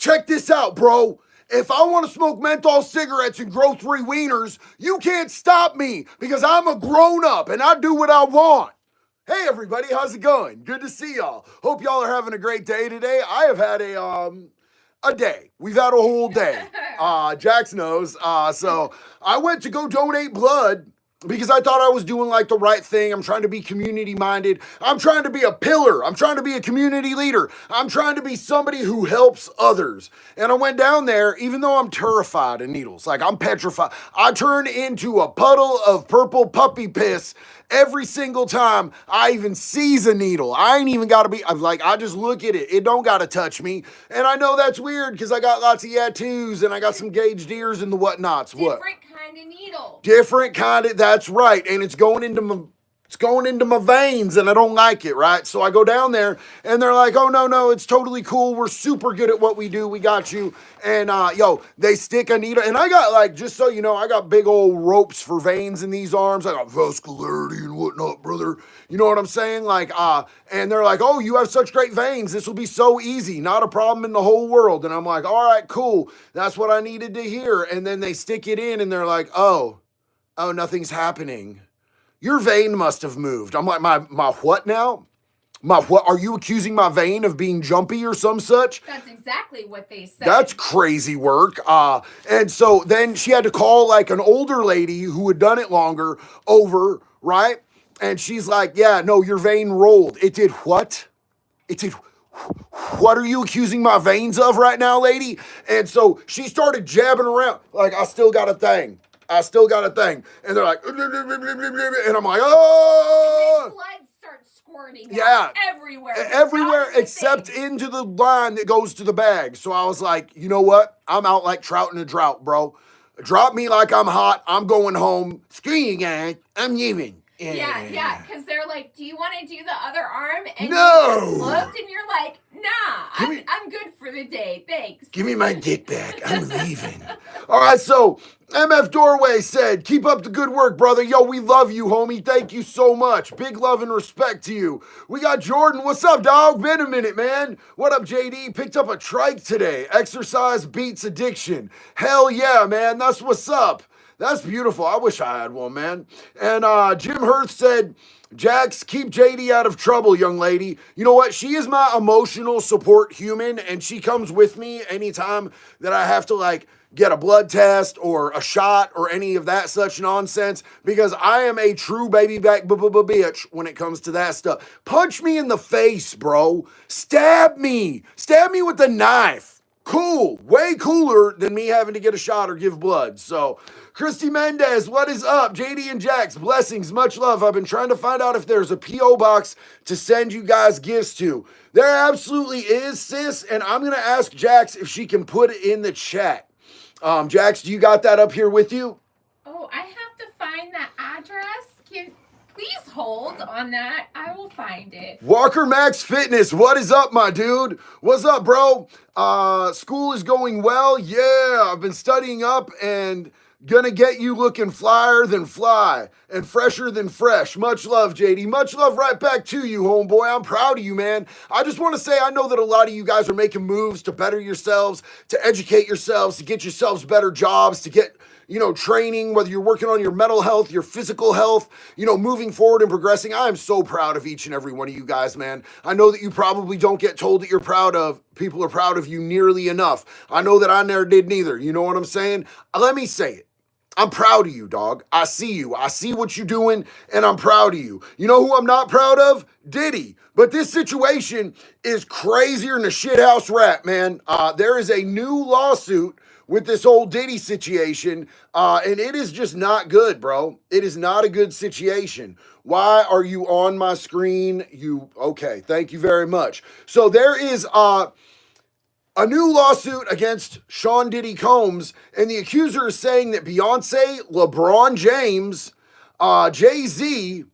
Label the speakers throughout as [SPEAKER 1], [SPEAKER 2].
[SPEAKER 1] check this out, bro. If I want to smoke menthol cigarettes and grow 3 wieners, you can't stop me because I'm a grown-up and I do what I want. Hey everybody, how's it going? Good to see y'all. Hope y'all are having a great day today. I have had a day. We've had a whole day. Jax knows. So I went to go donate blood because I thought I was doing like the right thing. I'm trying to be community minded. I'm trying to be a pillar. I'm trying to be a community leader. I'm trying to be somebody who helps others. And I went down there, even though I'm terrified of needles, like I'm petrified. I turn into a puddle of purple puppy piss every single time I even seize a needle. I ain't even got to be, I'm like, I just look at it. It don't got to touch me. And I know that's weird because I got lots of tattoos and I got some gauged ears and the whatnots. What?
[SPEAKER 2] Different kind of needle.
[SPEAKER 1] Different kind of, that's right. And it's going into my veins and I don't like it, right? So I go down there and they're like, oh, no, it's totally cool. We're super good at what we do. We got you. And, they stick a needle. And I got like, just so you know, I got big old ropes for veins in these arms. I got vascularity and whatnot, brother. You know what I'm saying? Like, and they're like, oh, you have such great veins. This will be so easy. Not a problem in the whole world. And I'm like, all right, cool. That's what I needed to hear. And then they stick it in and they're like, oh, nothing's happening. Your vein must have moved. I'm like, my what now? My what? Are you accusing my vein of being jumpy or some such?
[SPEAKER 2] That's exactly what they said.
[SPEAKER 1] That's crazy work. And so then she had to call like an older lady who had done it longer over, right? And she's like, yeah, no, your vein rolled. It did what? It did what are you accusing my veins of right now, lady? And so she started jabbing around. Like, I still got a thing. And they're like, and I'm like, oh.
[SPEAKER 2] Blood starts squirting everywhere.
[SPEAKER 1] Everywhere except into the line that goes to the bag. So I was like, you know what? I'm out like trout in a drought, bro. Drop me like I'm hot. I'm going home. Screw gang. I'm leaving.
[SPEAKER 2] Yeah, because they're like, do you want to do the other arm? And
[SPEAKER 1] no!
[SPEAKER 2] You looked and you're like, nah, I'm good for the day, thanks.
[SPEAKER 1] Give me my dick back, I'm leaving. All right, so MF Doorway said, keep up the good work, brother. Yo, we love you, homie. Thank you so much. Big love and respect to you. We got Jordan. What's up, dog? Been a minute, man. What up, JD? Picked up a trike today. Exercise beats addiction. Hell yeah, man. That's what's up. That's beautiful. I wish I had one, man. And Jim Hurst said, Jax, keep JD out of trouble, young lady. You know what? She is my emotional support human, and she comes with me anytime that I have to, like, get a blood test or a shot or any of that such nonsense, because I am a true baby back bitch when it comes to that stuff. Punch me in the face, bro. Stab me. Stab me with a knife. Cool. Way cooler than me having to get a shot or give blood. So, Christy Mendez, what is up? JD and Jax, blessings, much love. I've been trying to find out if there's a P.O. box to send you guys gifts to. There absolutely is, sis, and I'm going to ask Jax if she can put it in the chat. Jax, do you got that up here with you?
[SPEAKER 2] Oh, I have to find that address. Please hold on that. I will find it.
[SPEAKER 1] Walker Max Fitness, what is up, my dude? What's up, bro? School is going well. Yeah, I've been studying up and gonna get you looking flyer than fly and fresher than fresh. Much love, JD. Much love right back to you, homeboy. I'm proud of you, man. I just want to say I know that a lot of you guys are making moves to better yourselves, to educate yourselves, to get yourselves better jobs, to get, training, whether you're working on your mental health, your physical health, moving forward and progressing. I am so proud of each and every one of you guys, man. I know that you probably don't get told that you're proud of. People are proud of you nearly enough. I know that I never did neither. You know what I'm saying? Let me say it. I'm proud of you, dog. I see you. I see what you're doing, and I'm proud of you. You know who I'm not proud of? Diddy. But this situation is crazier than a shithouse rat, man. There is a new lawsuit with this old Diddy situation, and it is just not good, bro. It is not a good situation. Why are you on my screen? Okay, thank you very much. So there is a new lawsuit against Sean Diddy Combs, and the accuser is saying that Beyoncé, LeBron James, Jay-Z,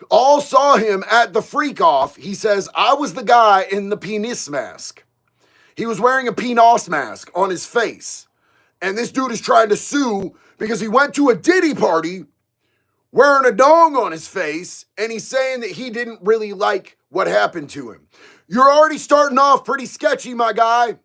[SPEAKER 1] all saw him at the freak off. He says, I was the guy in the penis mask. He was wearing a penis mask on his face. And this dude is trying to sue because he went to a Diddy party wearing a dong on his face, and he's saying that he didn't really like what happened to him. You're already starting off pretty sketchy, my guy.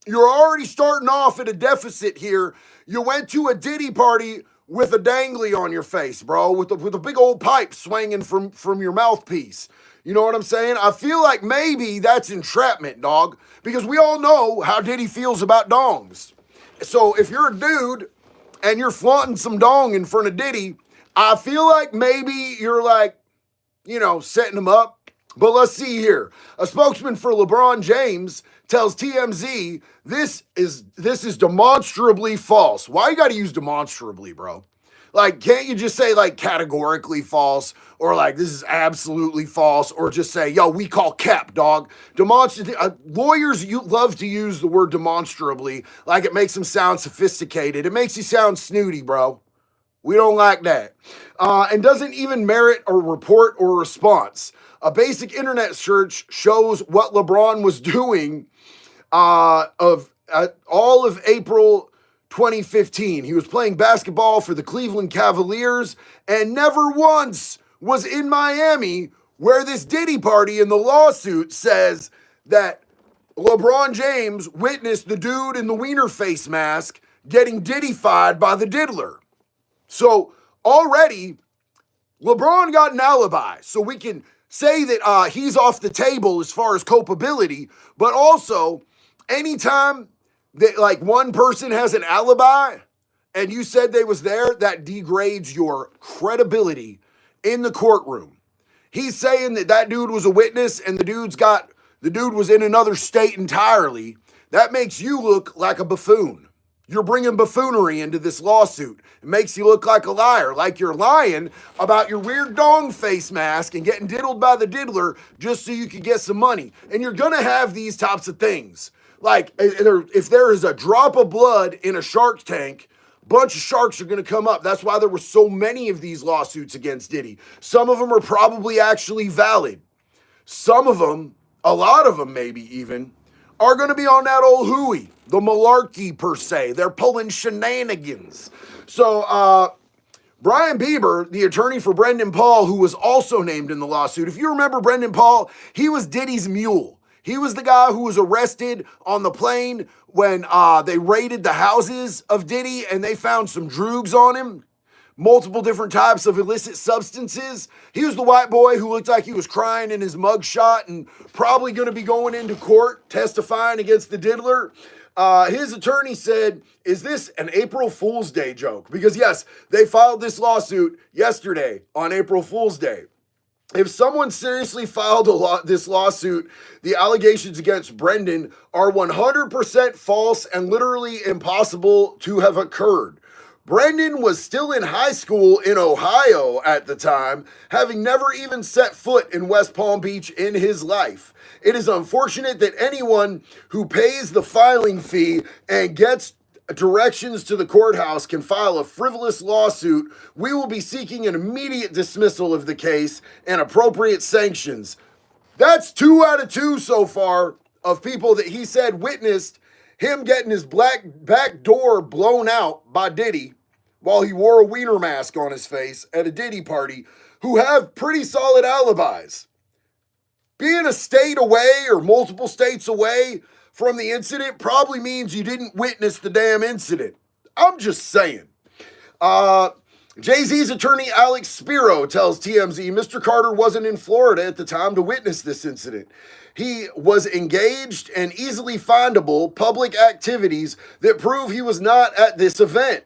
[SPEAKER 1] You're already starting off at a deficit here. You went to a Diddy party with a dangly on your face, bro, with a big old pipe swinging from your mouthpiece. You know what I'm saying? I feel like maybe that's entrapment, dog, because we all know how Diddy feels about dongs. So if you're a dude and you're flaunting some dong in front of Diddy, I feel like maybe you're like, setting him up. But let's see here. A spokesman for LeBron James tells TMZ this is demonstrably false. Why you got to use demonstrably, bro? Like, can't you just say like categorically false, or like this is absolutely false, or just say, yo, we call cap, dog. Lawyers, you love to use the word demonstrably like it makes them sound sophisticated. It makes you sound snooty, bro. We don't like that. And doesn't even merit a report or response. A basic internet search shows what LeBron was doing all of April 2015. He was playing basketball for the Cleveland Cavaliers and never once was in Miami, where this Diddy party in the lawsuit says that LeBron James witnessed the dude in the wiener face mask getting Diddy-fied by the diddler. So already, LeBron got an alibi, so we can say that he's off the table as far as culpability, but also anytime that like one person has an alibi and you said they was there, that degrades your credibility in the courtroom. He's saying that dude was a witness and the dude was in another state entirely. That makes you look like a buffoon. You're bringing buffoonery into this lawsuit. It makes you look like a liar, like you're lying about your weird dong face mask and getting diddled by the diddler just so you could get some money. And you're going to have these types of things. Like, if there is a drop of blood in a shark tank, a bunch of sharks are going to come up. That's why there were so many of these lawsuits against Diddy. Some of them are probably actually valid. Some of them, a lot of them maybe even, are going to be on that old hooey, the malarkey per se. They're pulling shenanigans. So, Brian Bieber, the attorney for Brendan Paul, who was also named in the lawsuit. If you remember Brendan Paul, he was Diddy's mule. He was the guy who was arrested on the plane when they raided the houses of Diddy and they found some droogs on him. Multiple different types of illicit substances. He was the white boy who looked like he was crying in his mugshot and probably going to be going into court testifying against the diddler. His attorney said, is this an April Fool's Day joke? Because yes, they filed this lawsuit yesterday on April Fool's Day. If someone seriously filed this lawsuit, the allegations against Brendan are 100% false and literally impossible to have occurred. Brendan was still in high school in Ohio at the time, having never even set foot in West Palm Beach in his life. It is unfortunate that anyone who pays the filing fee and gets directions to the courthouse can file a frivolous lawsuit. We will be seeking an immediate dismissal of the case and appropriate sanctions. That's 2 out of 2 so far of people that he said witnessed him getting his back door blown out by Diddy while he wore a wiener mask on his face at a Diddy party, who have pretty solid alibis. Being a state away or multiple states away from the incident probably means you didn't witness the damn incident. I'm just saying. Jay-Z's attorney Alex Spiro tells TMZ Mr. Carter wasn't in Florida at the time to witness this incident. He was engaged in easily findable public activities that prove he was not at this event.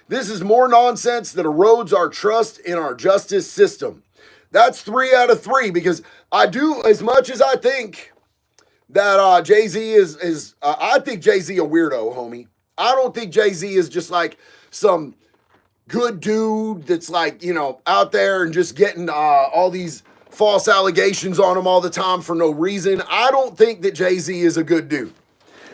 [SPEAKER 1] This is more nonsense that erodes our trust in our justice system. That's 3 out of 3, because I do, as much as I think that Jay-Z is I think Jay-Z a weirdo, homie. I don't think Jay-Z is just like some good dude that's like, out there and just getting all these false allegations on him all the time for no reason. I don't think that Jay-Z is a good dude.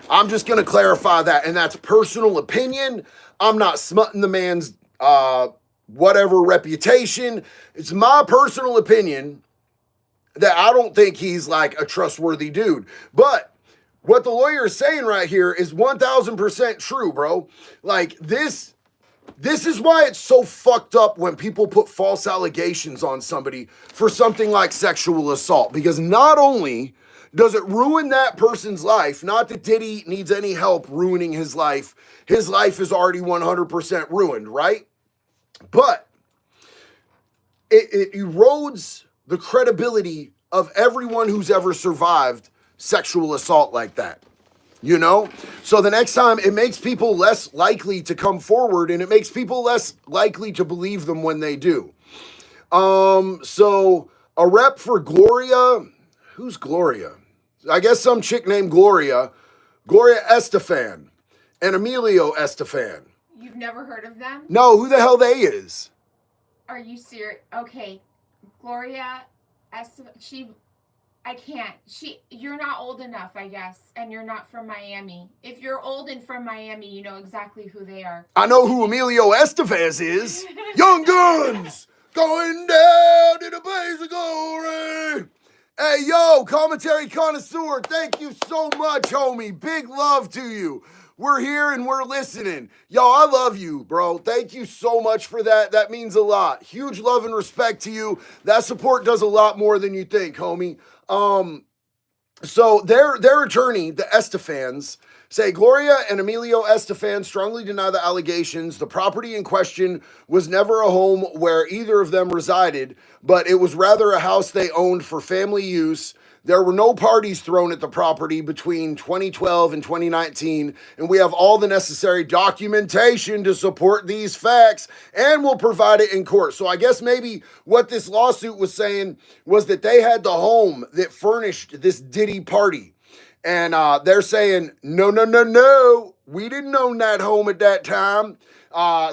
[SPEAKER 1] I'm just going to clarify that, and that's personal opinion. I'm not smutting the man's whatever reputation. It's my personal opinion that I don't think he's like a trustworthy dude. But what the lawyer is saying right here is 1000% true, bro. Like this is why it's so fucked up when people put false allegations on somebody for something like sexual assault. Because not only Does it ruin that person's life? Not that Diddy needs any help ruining his life. His life is already 100% ruined, right? But it erodes the credibility of everyone who's ever survived sexual assault like that. You know? So the next time, it makes people less likely to come forward, and it makes people less likely to believe them when they do. So a rep for Gloria. Who's Gloria? I guess some chick named Gloria Estefan, and Emilio Estefan.
[SPEAKER 2] You've never heard of them?
[SPEAKER 1] No, who the hell they is?
[SPEAKER 2] Are you serious? Okay, Gloria Estefan, you're not old enough, I guess, and you're not from Miami. If you're old and from Miami, you know exactly who they are.
[SPEAKER 1] I know who Emilio Estevez is. Young Guns, going down in a blaze of glory. Hey, yo, commentary connoisseur, thank you so much, homie. Big love to you. We're here and we're listening. Yo, I love you, bro. Thank you so much for that. That means a lot. Huge love and respect to you. That support does a lot more than you think, homie. So their attorney, the Estefans, say Gloria and Emilio Estefan strongly deny the allegations. The property in question was never a home where either of them resided, but it was rather a house they owned for family use. There were no parties thrown at the property between 2012 and 2019, and we have all the necessary documentation to support these facts, and we'll provide it in court. So I guess maybe what this lawsuit was saying was that they had the home that furnished this Diddy party. And they're saying, no, we didn't own that home at that time.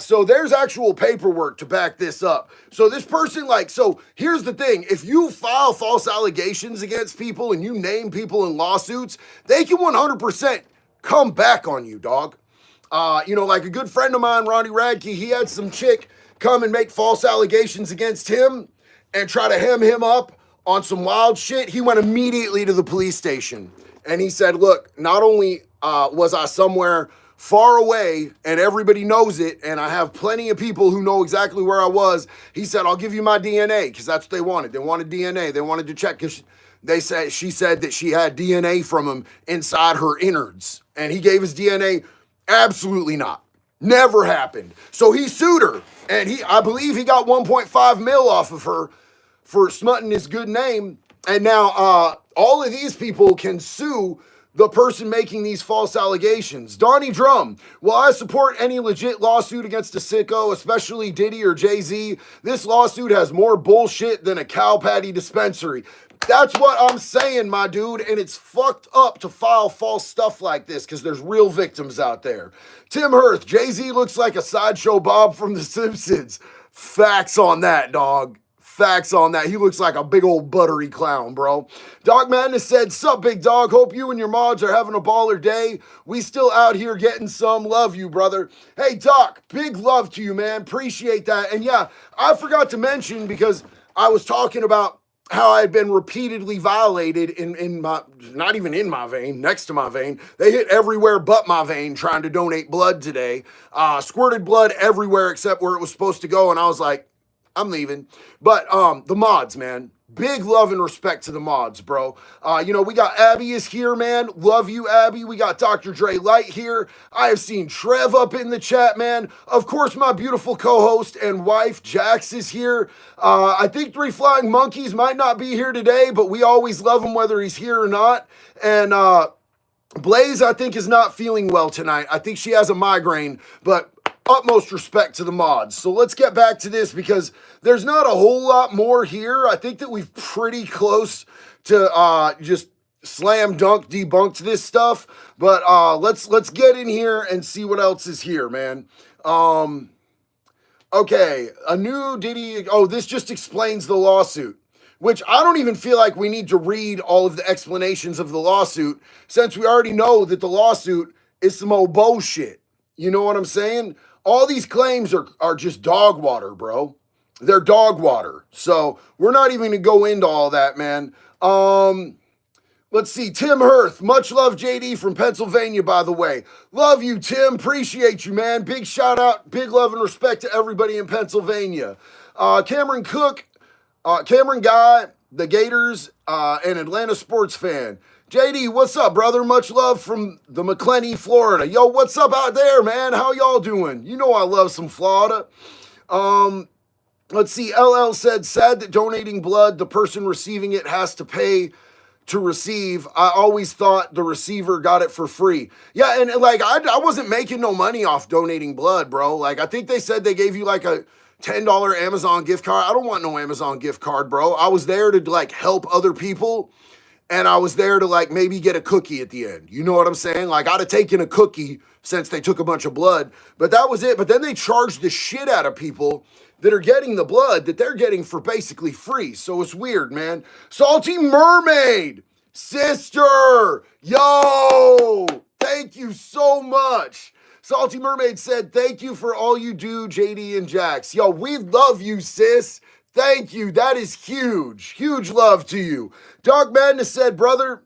[SPEAKER 1] So there's actual paperwork to back this up. So this person, so here's the thing. If you file false allegations against people and you name people in lawsuits, they can 100% come back on you, dog. Like a good friend of mine, Ronnie Radke, he had some chick come and make false allegations against him and try to hem him up on some wild shit. He went immediately to the police station. And he said, look, not only was I somewhere far away and everybody knows it, and I have plenty of people who know exactly where I was, he said, I'll give you my DNA, because that's what they wanted. They wanted DNA. They wanted to check, because she said that she had DNA from him inside her innards. And he gave his DNA. Absolutely not. Never happened. So he sued her, and I believe he got 1.5 mil off of her for smutting his good name. And now all of these people can sue the person making these false allegations. Donnie Drum, while I support any legit lawsuit against a sicko, especially Diddy or Jay-Z, this lawsuit has more bullshit than a cow patty dispensary. That's what I'm saying, my dude, and it's fucked up to file false stuff like this because there's real victims out there. Tim Hirth, Jay-Z looks like a sideshow Bob from The Simpsons. Facts on that, dog. Facts on that. He looks like a big old buttery clown, bro. Dog Madness said, sup, big dog? Hope you and your mods are having a baller day. We still out here getting some. Love you, brother. Hey, Doc, big love to you, man. Appreciate that. And yeah, I forgot to mention, because I was talking about how I had been repeatedly violated in my, not even in my vein, next to my vein. They hit everywhere but my vein trying to donate blood today. Squirted blood everywhere except where it was supposed to go. And I was like, I'm leaving. But the mods, man. Big love and respect to the mods, bro. We got Abby is here, man. Love you, Abby. We got Dr. Dre Light here. I have seen Trev up in the chat, man. Of course, my beautiful co-host and wife, Jax, is here. I think Three Flying Monkeys might not be here today, but we always love him whether he's here or not. And Blaze, I think, is not feeling well tonight. I think she has a migraine, but utmost respect to the mods. So let's get back to this, because there's not a whole lot more here. I think that we've pretty close to just slam dunk debunked this stuff. But let's get in here and see what else is here, man. Okay, a new Diddy. Oh, this just explains the lawsuit, which I don't even feel like we need to read all of the explanations of the lawsuit, since we already know that the lawsuit is some old bullshit. You know what I'm saying? All these claims are just dog water, bro. They're dog water. So we're not even going to go into all that, man. Let's see. Tim Hirth. Much love, JD from Pennsylvania, by the way. Love you, Tim. Appreciate you, man. Big shout out. Big love and respect to everybody in Pennsylvania. Cameron Cook. Cameron Guy. the Gators, and Atlanta sports fan. JD, what's up, brother? Much love from the McClenny, Florida. Yo, what's up out there, man? How y'all doing? You know I love some Florida. Let's see. LL said, sad that donating blood, the person receiving it has to pay to receive. I always thought the receiver got it for free. Yeah, and like I wasn't making no money off donating blood, bro. Like I think they said they gave you like a $10 Amazon gift card. I don't want no Amazon gift card, bro. I was there to like help other people, and I was there to like maybe get a cookie at the end. You know what I'm saying? Like I'd have taken a cookie since they took a bunch of blood, but that was it. But then they charged the shit out of people that are getting the blood that they're getting for basically free. So it's weird, man. Salty Mermaid, sister, yo, thank you so much. Salty Mermaid said, thank you for all you do, JD and Jax. Yo, we love you, sis. Thank you. That is huge. Huge love to you. Dog Madness said, brother,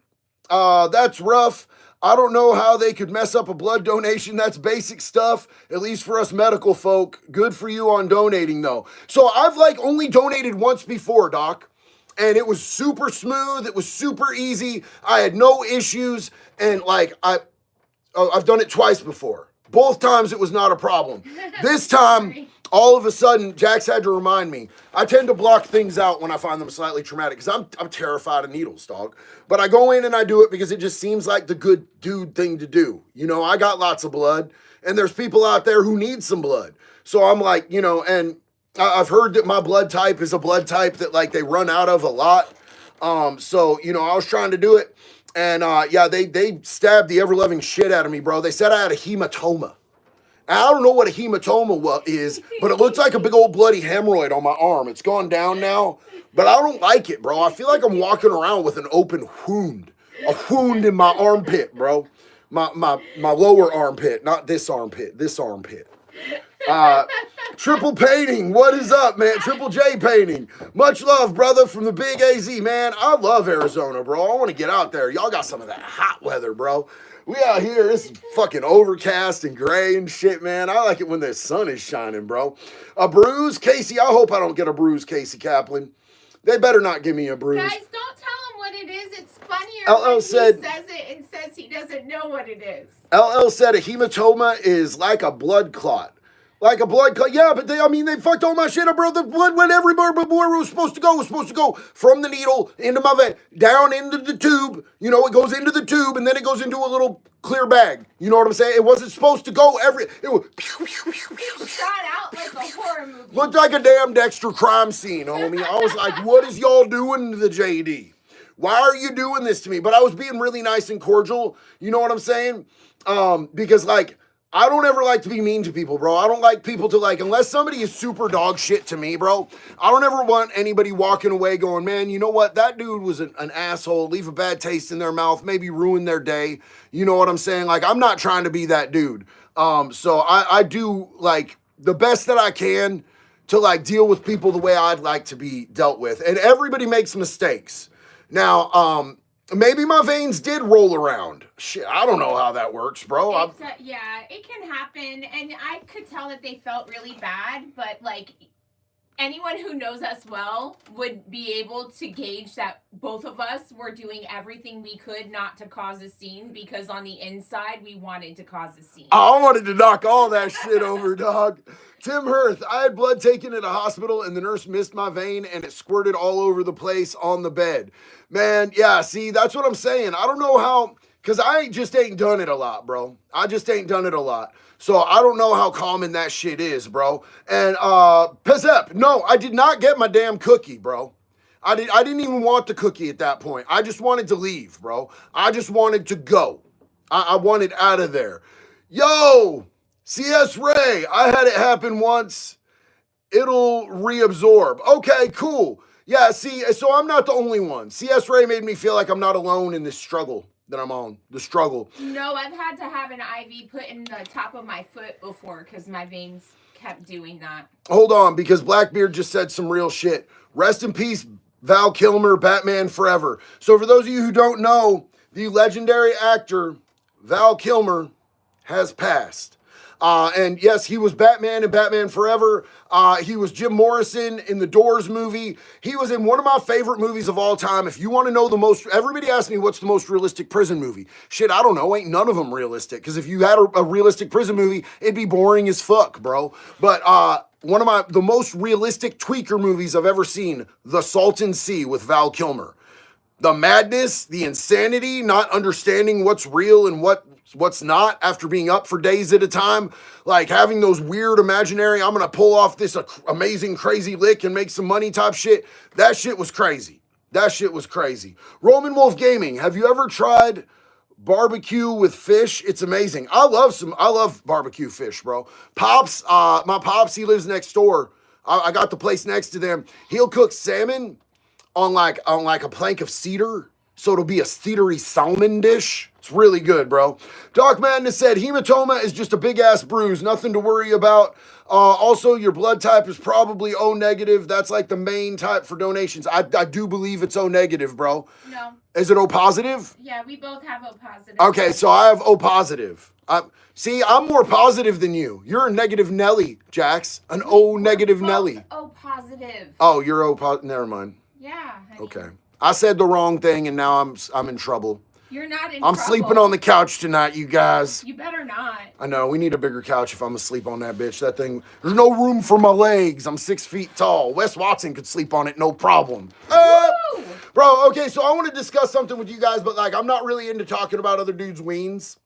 [SPEAKER 1] that's rough. I don't know how they could mess up a blood donation. That's basic stuff, at least for us medical folk. Good for you on donating, though. So I've like only donated once before, Doc. And it was super smooth. It was super easy. I had no issues. And like I've done it twice before. Both times it was not a problem. This time, all of a sudden, Jax had to remind me. I tend to block things out when I find them slightly traumatic because I'm terrified of needles, dog. But I go in and I do it because it just seems like the good dude thing to do. You know, I got lots of blood, and there's people out there who need some blood. So I'm like, you know, and I've heard that my blood type is a blood type that like they run out of a lot. So, you know, I was trying to do it. And yeah, they stabbed the ever-loving shit out of me, bro. They said I had a hematoma. And I don't know what a hematoma is, but it looks like a big old bloody hemorrhoid on my arm. It's gone down now, but I don't like it, bro. I feel like I'm walking around with an open wound. A wound in my armpit, bro. My lower armpit, not this armpit, this armpit. Triple Painting, what is up, man? Triple J Painting. Much love, brother, from the Big AZ, man. I love Arizona, bro. I want to get out there. Y'all got some of that hot weather, bro. We out here, it's fucking overcast and gray and shit, man. I like it when the sun is shining, bro. A bruise, Casey. I hope I don't get a bruise, Casey Kaplan. They better not give me a bruise.
[SPEAKER 2] Guys, don't tell him what it is. It's funnier
[SPEAKER 1] LL
[SPEAKER 2] when
[SPEAKER 1] said,
[SPEAKER 2] he says it and says he doesn't know what it is.
[SPEAKER 1] LL said a hematoma is like a blood clot. Like a blood clot. Yeah, but they fucked all my shit up, bro. The blood went everywhere but where it was supposed to go. It was supposed to go from the needle into my vein, down into the tube. You know, it goes into the tube and then it goes into a little clear bag. You know what I'm saying? It wasn't supposed to go it was
[SPEAKER 2] It shot out like a horror movie.
[SPEAKER 1] looked like a damn Dexter crime scene, homie. I was like, what is y'all doing to the JD? Why are you doing this to me? But I was being really nice and cordial. You know what I'm saying? Because like, I don't ever like to be mean to people, bro. I don't like people to like, unless somebody is super dog shit to me, bro. I don't ever want anybody walking away going, man, you know what? That dude was an asshole, leave a bad taste in their mouth, maybe ruin their day. You know what I'm saying? Like, I'm not trying to be that dude. So I do like the best that I can to like deal with people the way I'd like to be dealt with. And everybody makes mistakes. Now, maybe my veins did roll around. Shit, I don't know how that works, bro.
[SPEAKER 2] Yeah, it can happen. And I could tell that they felt really bad, but like anyone who knows us well would be able to gauge that both of us were doing everything we could not to cause a scene because on the inside we wanted to cause a scene.
[SPEAKER 1] I wanted to knock all that shit over, dog. Tim Hirth, I had blood taken at a hospital and the nurse missed my vein and it squirted all over the place on the bed. Man, yeah, see, that's what I'm saying. I don't know how, because I just ain't done it a lot, bro. I just ain't done it a lot. So I don't know how common that shit is, bro. And Pezep, no, I did not get my damn cookie, bro. I didn't even want the cookie at that point. I just wanted to leave, bro. I just wanted to go. I wanted out of there. Yo, CS Ray, I had it happen once. It'll reabsorb. Okay, cool. Yeah, see, so I'm not the only one. CS Ray made me feel like I'm not alone in this struggle that I'm on. The struggle.
[SPEAKER 2] No, I've had to have an IV put in the top of my foot before because my veins kept doing that.
[SPEAKER 1] Hold on, because Blackbeard just said some real shit. Rest in peace, Val Kilmer, Batman Forever. So for those of you who don't know, the legendary actor Val Kilmer has passed. And yes, he was Batman in Batman Forever. He was Jim Morrison in the Doors movie. He was in one of my favorite movies of all time. If you want to know the most, everybody asks me what's the most realistic prison movie. Shit, I don't know. Ain't none of them realistic. Because if you had a realistic prison movie, it'd be boring as fuck, bro. But one of the most realistic tweaker movies I've ever seen, The Salton Sea with Val Kilmer. The madness, the insanity, not understanding what's real and what's not after being up for days at a time, like having those weird imaginary, I'm gonna pull off this amazing crazy lick and make some money type shit. That shit was crazy. That shit was crazy. Roman Wolf Gaming, have you ever tried barbecue with fish? It's amazing. I love barbecue fish, bro. Pops, my pops, he lives next door. I got the place next to them. He'll cook salmon on like a plank of cedar. So it'll be a cedary salmon dish. It's really good, bro. Dark Madness said, hematoma is just a big ass bruise. Nothing to worry about. Also, your blood type is probably O negative. That's like the main type for donations. I do believe it's O negative, bro.
[SPEAKER 2] No.
[SPEAKER 1] Is it O positive?
[SPEAKER 2] Yeah, we both have O positive.
[SPEAKER 1] Okay, so I have O positive. See, I'm more positive than you. You're a negative Nelly, Jax. An O negative Nelly.
[SPEAKER 2] O positive.
[SPEAKER 1] Oh, you're O positive. Never mind.
[SPEAKER 2] Yeah. Honey.
[SPEAKER 1] Okay. I said the wrong thing, and now I'm in trouble.
[SPEAKER 2] You're not in
[SPEAKER 1] I'm
[SPEAKER 2] trouble.
[SPEAKER 1] sleeping on the couch tonight, you guys.
[SPEAKER 2] You better not.
[SPEAKER 1] I know, we need a bigger couch if I'm asleep on that bitch. That thing, there's no room for my legs. I'm 6 feet tall. Wes Watson could sleep on it, no problem. Bro, okay, so I want to discuss something with you guys, but like, I'm not really into talking about other dudes' weens.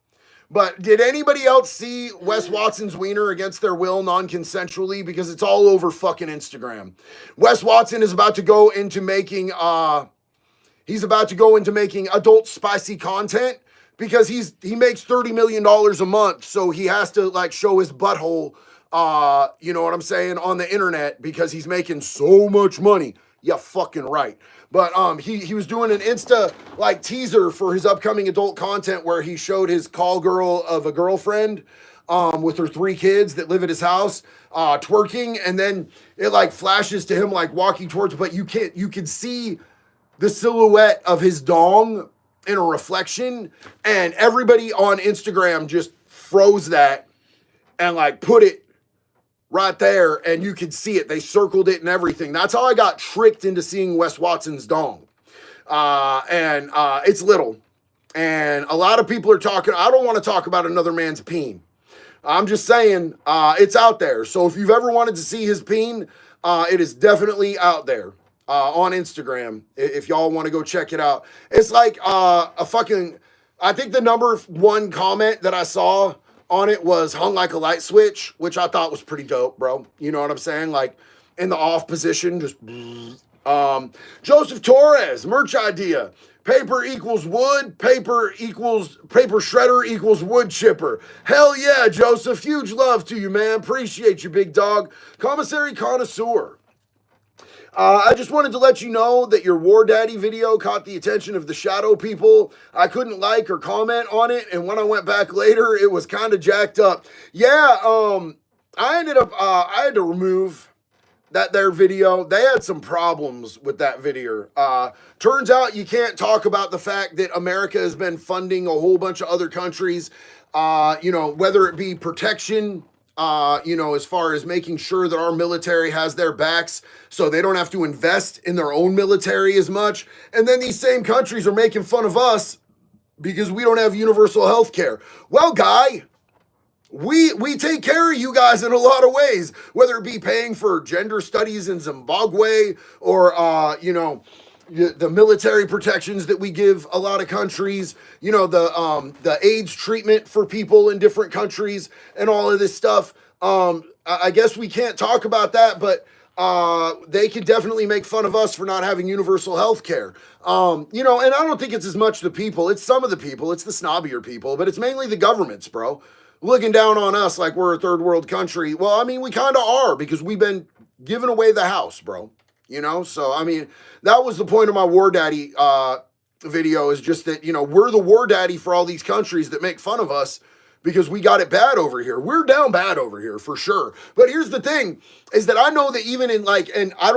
[SPEAKER 1] But did anybody else see Wes Watson's wiener against their will non-consensually? Because it's all over fucking Instagram. Wes Watson is about to go into making, adult spicy content because he makes $30 million a month. So he has to like show his butthole, you know what I'm saying, on the internet because he's making so much money. Yeah, fucking right. But he was doing an Insta like teaser for his upcoming adult content where he showed his call girl of a girlfriend with her 3 kids that live at his house twerking, and then it like flashes to him like walking towards, but you can see the silhouette of his dong in a reflection, and everybody on Instagram just froze that and like put it right there, and you could see it. They circled it and everything. That's how I got tricked into seeing Wes Watson's dong. And it's little. And a lot of people are talking, I don't want to talk about another man's peen. I'm just saying, it's out there. So if you've ever wanted to see his peen, it is definitely out there on Instagram. If y'all want to go check it out. It's like I think the number 1 comment that I saw on it was hung like a light switch, which I thought was pretty dope, bro. You know what I'm saying? Like in the off position, just Joseph Torres, merch idea. Paper equals wood, paper shredder equals wood chipper. Hell yeah, Joseph. Huge love to you, man. Appreciate you, big dog. Commissary connoisseur. I just wanted to let you know that your War Daddy video caught the attention of the shadow people. I couldn't like or comment on it, and when I went back later, it was kind of jacked up. Yeah, I had to remove their video. They had some problems with that video. Turns out you can't talk about the fact that America has been funding a whole bunch of other countries, whether it be protection, as far as making sure that our military has their backs so they don't have to invest in their own military as much. And then these same countries are making fun of us because we don't have universal health care. Well, guy, we take care of you guys in a lot of ways, whether it be paying for gender studies in Zimbabwe or, the military protections that we give a lot of countries, the AIDS treatment for people in different countries and all of this stuff. I guess we can't talk about that, but they can definitely make fun of us for not having universal health care. And I don't think it's as much the people. It's some of the people. It's the snobbier people, but it's mainly the governments, bro. Looking down on us like we're a third world country. Well, I mean, we kind of are because we've been giving away the house, bro. So, I mean, that was the point of my War Daddy video is just that, we're the War Daddy for all these countries that make fun of us because we got it bad over here. We're down bad over here for sure. But here's the thing is that I know that even in like, and I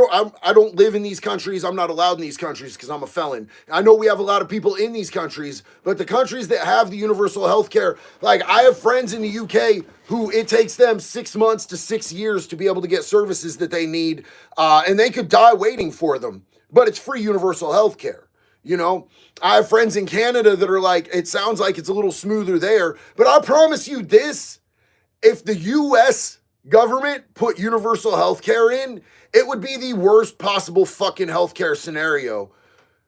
[SPEAKER 1] don't live in these countries. I'm not allowed in these countries because I'm a felon. I know we have a lot of people in these countries, but the countries that have the universal health care, like I have friends in the UK who it takes them 6 months to 6 years to be able to get services that they need. And they could die waiting for them, but it's free universal health care. You know, I have friends in Canada that are like, it sounds like it's a little smoother there, but I promise you this, if the US government put universal health care in, it would be the worst possible fucking healthcare scenario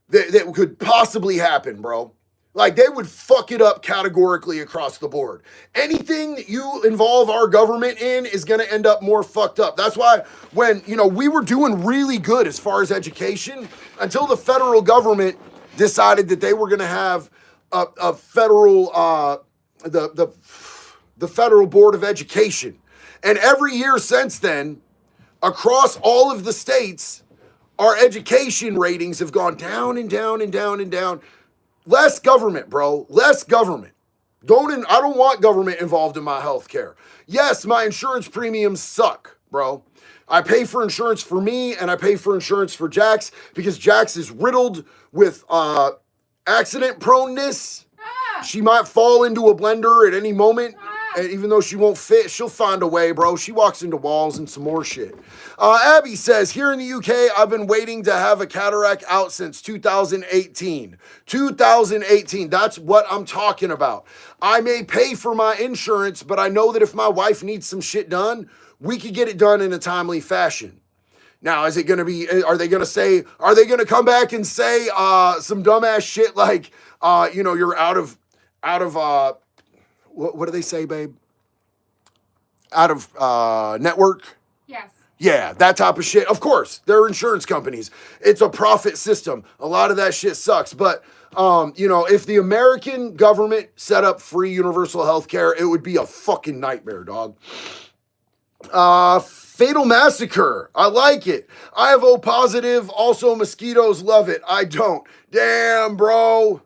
[SPEAKER 1] that could possibly happen, bro. Like they would fuck it up categorically across the board. Anything that you involve our government in is going to end up more fucked up. That's why when, you know, we were doing really good as far as education until the federal government decided that they were going to have a federal, the Federal Board of Education. And every year since then, across all of the states, our education ratings have gone down and down and down and down. Less government, bro. Less government. I don't want government involved in my health care. Yes, my insurance premiums suck, bro. I pay for insurance for me and I pay for insurance for Jax because Jax is riddled with accident proneness. She might fall into a blender at any moment. And even though she won't fit, she'll find a way, bro. She walks into walls and some more shit. Abby says, here in the UK, I've been waiting to have a cataract out since 2018. 2018, that's what I'm talking about. I may pay for my insurance, but I know that if my wife needs some shit done, we could get it done in a timely fashion. Now, is it going to be, are they going to come back and say some dumbass shit like, you know, you're out of what do they say, babe? Out of network?
[SPEAKER 2] Yes.
[SPEAKER 1] Yeah, that type of shit. Of course, they're insurance companies. It's a profit system. A lot of that shit sucks. But, you know, if the American government set up free universal health care, it would be a fucking nightmare, dog. Fatal Massacre. I like it. I have O positive. Also, mosquitoes love it. I don't. Damn, bro.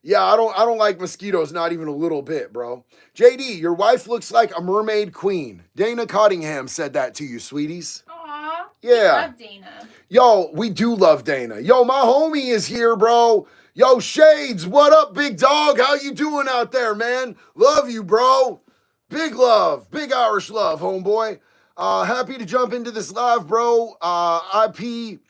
[SPEAKER 1] Yeah, I don't like mosquitoes, not even a little bit, bro. JD, your wife looks like a mermaid queen. Dana Cottingham said that to you, sweeties.
[SPEAKER 2] Aw.
[SPEAKER 1] Yeah.
[SPEAKER 2] We love Dana.
[SPEAKER 1] Yo, we do love Dana. Yo, my homie is here, bro. Yo, Shades, what up, big dog? How you doing out there, man? Love you, bro. Big love. Big Irish love, homeboy. Happy to jump into this live, bro. IPWS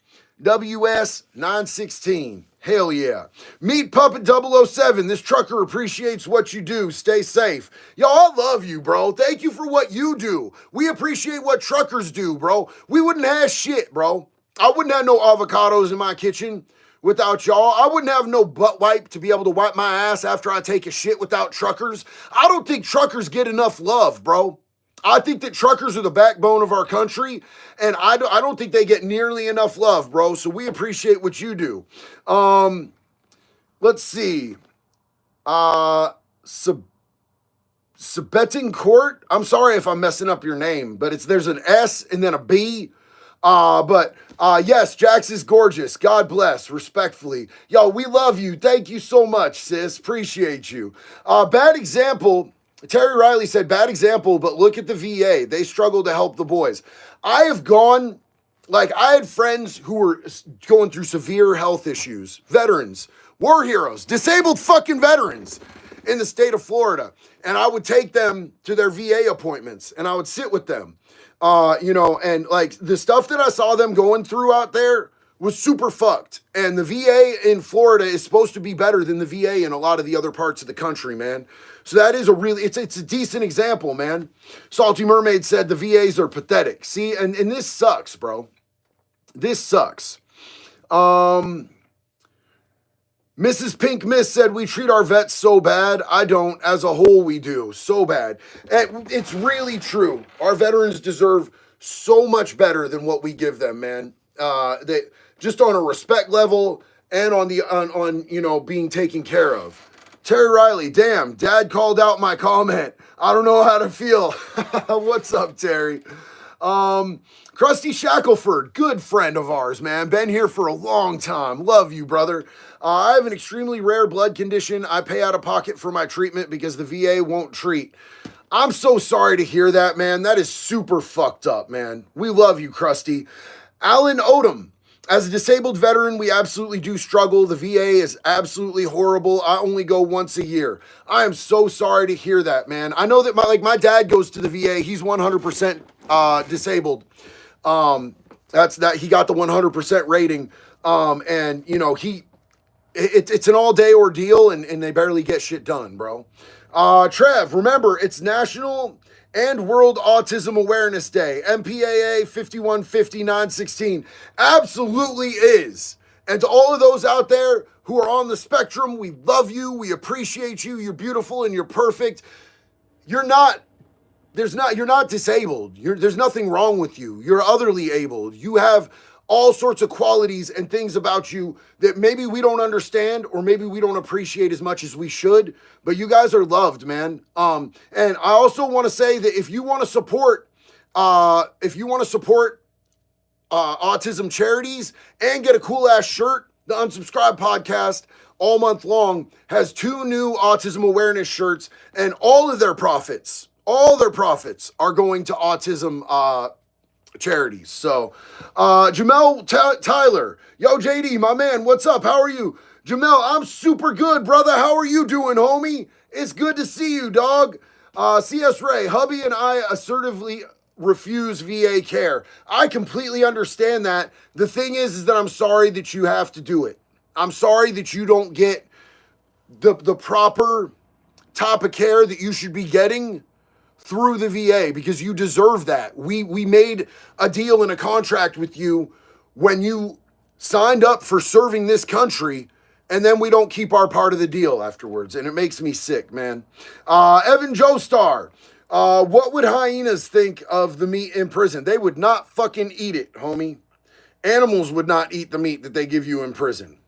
[SPEAKER 1] 916. Hell yeah. Meet Puppet 007. This trucker appreciates what you do. Stay safe. Yo, I love you, bro. Thank you for what you do. We appreciate what truckers do, bro. We wouldn't have shit, bro. I wouldn't have no avocados in my kitchen without y'all. I wouldn't have no butt wipe to be able to wipe my ass after I take a shit without truckers. I don't think truckers get enough love, bro. I think that truckers are the backbone of our country, and I don't think they get nearly enough love, bro. So we appreciate what you do. Let's see. Sabeting Court. I'm sorry if I'm messing up your name, but there's an S and then a B. Yes, Jax is gorgeous. God bless. Respectfully. Yo, we love you. Thank you so much, sis. Appreciate you. Bad example. Terry Riley said, bad example, but look at the VA. They struggle to help the boys. I had friends who were going through severe health issues, veterans, war heroes, disabled fucking veterans in the state of Florida. And I would take them to their VA appointments and I would sit with them, you know, and like the stuff that I saw them going through out there was super fucked. And the VA in Florida is supposed to be better than the VA in a lot of the other parts of the country, man. So that is it's a decent example, man. Salty Mermaid said the VAs are pathetic. See, and this sucks, bro. This sucks. Mrs. Pink Miss said we treat our vets so bad. I don't. As a whole, we do. So bad. And it's really true. Our veterans deserve so much better than what we give them, man. They just on a respect level and on you know, being taken care of. Terry Riley, damn, Dad called out my comment. I don't know how to feel. What's up, Terry? Krusty Shackelford, good friend of ours, man. Been here for a long time. Love you, brother. I have an extremely rare blood condition. I pay out of pocket for my treatment because the VA won't treat. I'm so sorry to hear that, man. That is super fucked up, man. We love you, Krusty. Alan Odom. As a disabled veteran, we absolutely do struggle. The VA is absolutely horrible. I only go once a year. I am so sorry to hear that, man. I know that my dad goes to the VA. He's 100% disabled. That's that he got the 100% rating. And you know, it's an all-day ordeal and they barely get shit done, bro. Trev, remember, it's National and World Autism Awareness Day, MPAA 515916. Absolutely is. And to all of those out there who are on the spectrum, we love you, we appreciate you, you're beautiful and you're perfect. You're not disabled. There's nothing wrong with you. You're otherly abled. You have all sorts of qualities and things about you that maybe we don't understand or maybe we don't appreciate as much as we should, but you guys are loved, man. And I also want to say that if you want to support autism charities and get a cool ass shirt, the Unsubscribed podcast all month long has 2 new autism awareness shirts, and all their profits are going to autism charities. So Jamel Tyler, yo JD, my man, what's up? How are you? Jamel, I'm super good, brother. How are you doing, homie? It's good to see you, dog. CS Ray, hubby and I assertively refuse VA care. I completely understand that. The thing is that I'm sorry that you have to do it. I'm sorry that you don't get the proper type of care that you should be getting through the VA, because you deserve that. We made a deal and a contract with you when you signed up for serving this country, and then we don't keep our part of the deal afterwards, and it makes me sick, man. Evan Joestar, what would hyenas think of the meat in prison? They would not fucking eat it, homie. Animals would not eat the meat that they give you in prison.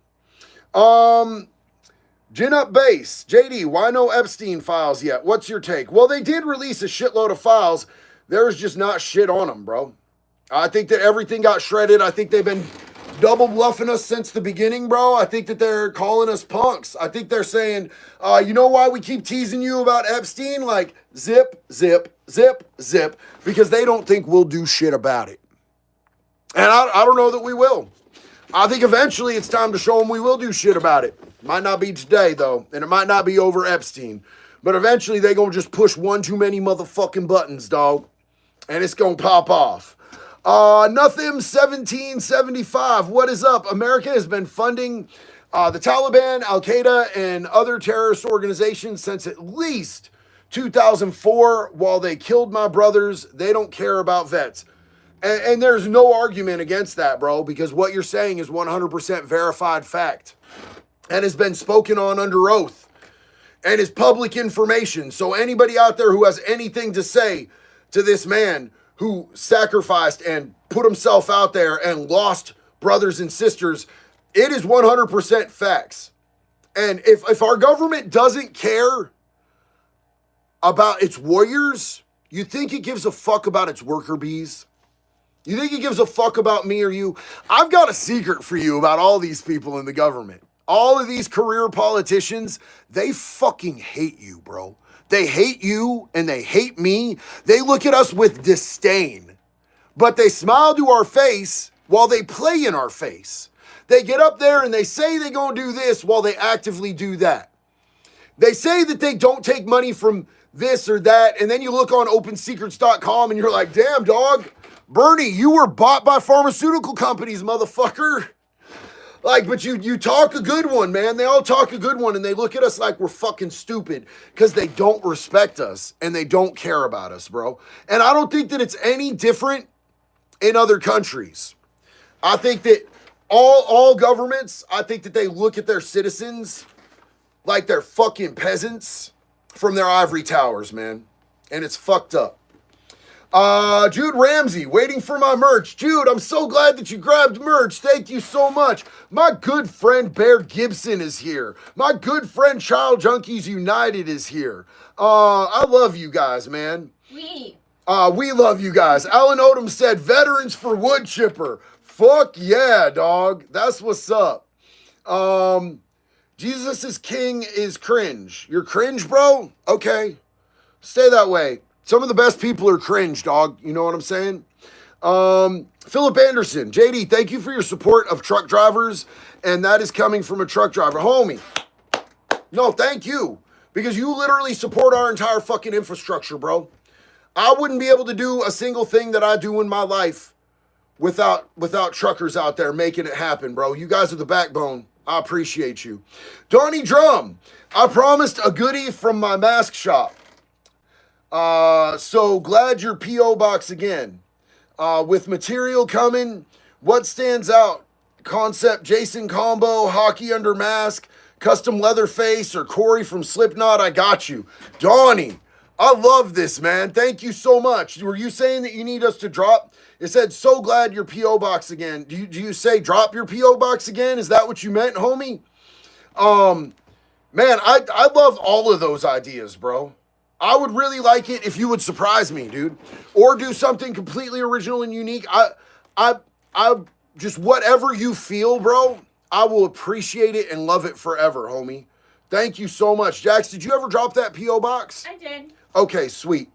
[SPEAKER 1] Gin Up Base, JD, why no Epstein files yet? What's your take? Well, they did release a shitload of files. There's just not shit on them, bro. I think that everything got shredded. I think they've been double bluffing us since the beginning, bro. I think that they're calling us punks. I think they're saying, you know why we keep teasing you about Epstein? Like, zip, zip, zip, zip, because they don't think we'll do shit about it. And I don't know that we will. I think eventually it's time to show them we will do shit about it. Might not be today, though, and it might not be over Epstein. But eventually they gonna just push one too many motherfucking buttons, dog. And it's gonna pop off. Nothing 1775. What is up? America has been funding the Taliban, Al-Qaeda, and other terrorist organizations since at least 2004. While they killed my brothers, they don't care about vets. And there's no argument against that, bro, because what you're saying is 100% verified fact and has been spoken on under oath and is public information. So anybody out there who has anything to say to this man who sacrificed and put himself out there and lost brothers and sisters, it is 100% facts. And if our government doesn't care about its warriors, you think it gives a fuck about its worker bees? You think it gives a fuck about me or you? I've got a secret for you about all these people in the government. All of these career politicians, they fucking hate you, bro. They hate you and they hate me. They look at us with disdain, but they smile to our face while they play in our face. They get up there and they say they're gonna do this while they actively do that. They say that they don't take money from this or that, and then you look on opensecrets.com and you're like, damn, dog, Bernie, you were bought by pharmaceutical companies, motherfucker. Like, but you talk a good one, man. They all talk a good one, and they look at us like we're fucking stupid because they don't respect us and they don't care about us, bro. And I don't think that it's any different in other countries. I think that all governments, I think that they look at their citizens like they're fucking peasants from their ivory towers, man. And it's fucked up. Jude Ramsey, waiting for my merch. Jude, I'm so glad that you grabbed merch. Thank you so much. My good friend Bear Gibson is here. My good friend Child Junkies United is here. I love you guys, man.
[SPEAKER 2] We.
[SPEAKER 1] We love you guys. Alan Odom said, veterans for wood chipper. Fuck yeah, dog. That's what's up. Jesus is king is cringe. You're cringe, bro? Okay. Stay that way. Some of the best people are cringe, dog. You know what I'm saying? Philip Anderson. JD, thank you for your support of truck drivers. And that is coming from a truck driver. Homie. No, thank you. Because you literally support our entire fucking infrastructure, bro. I wouldn't be able to do a single thing that I do in my life without truckers out there making it happen, bro. You guys are the backbone. I appreciate you. Donnie Drum, I promised a goodie from my mask shop. So glad your P.O. box again. With material coming, what stands out? Concept Jason Combo, hockey under mask, custom Leatherface, or Corey from Slipknot, I got you. Donnie, I love this, man. Thank you so much. Were you saying that you need us to drop? It said, so glad your P.O. box again. Do you say drop your P.O. box again? Is that what you meant, homie? Man, I love all of those ideas, bro. I would really like it if you would surprise me, dude. Or do something completely original and unique. I just whatever you feel, bro, I will appreciate it and love it forever, homie. Thank you so much. Jax, did you ever drop that P.O. box?
[SPEAKER 2] I did.
[SPEAKER 1] Okay, sweet.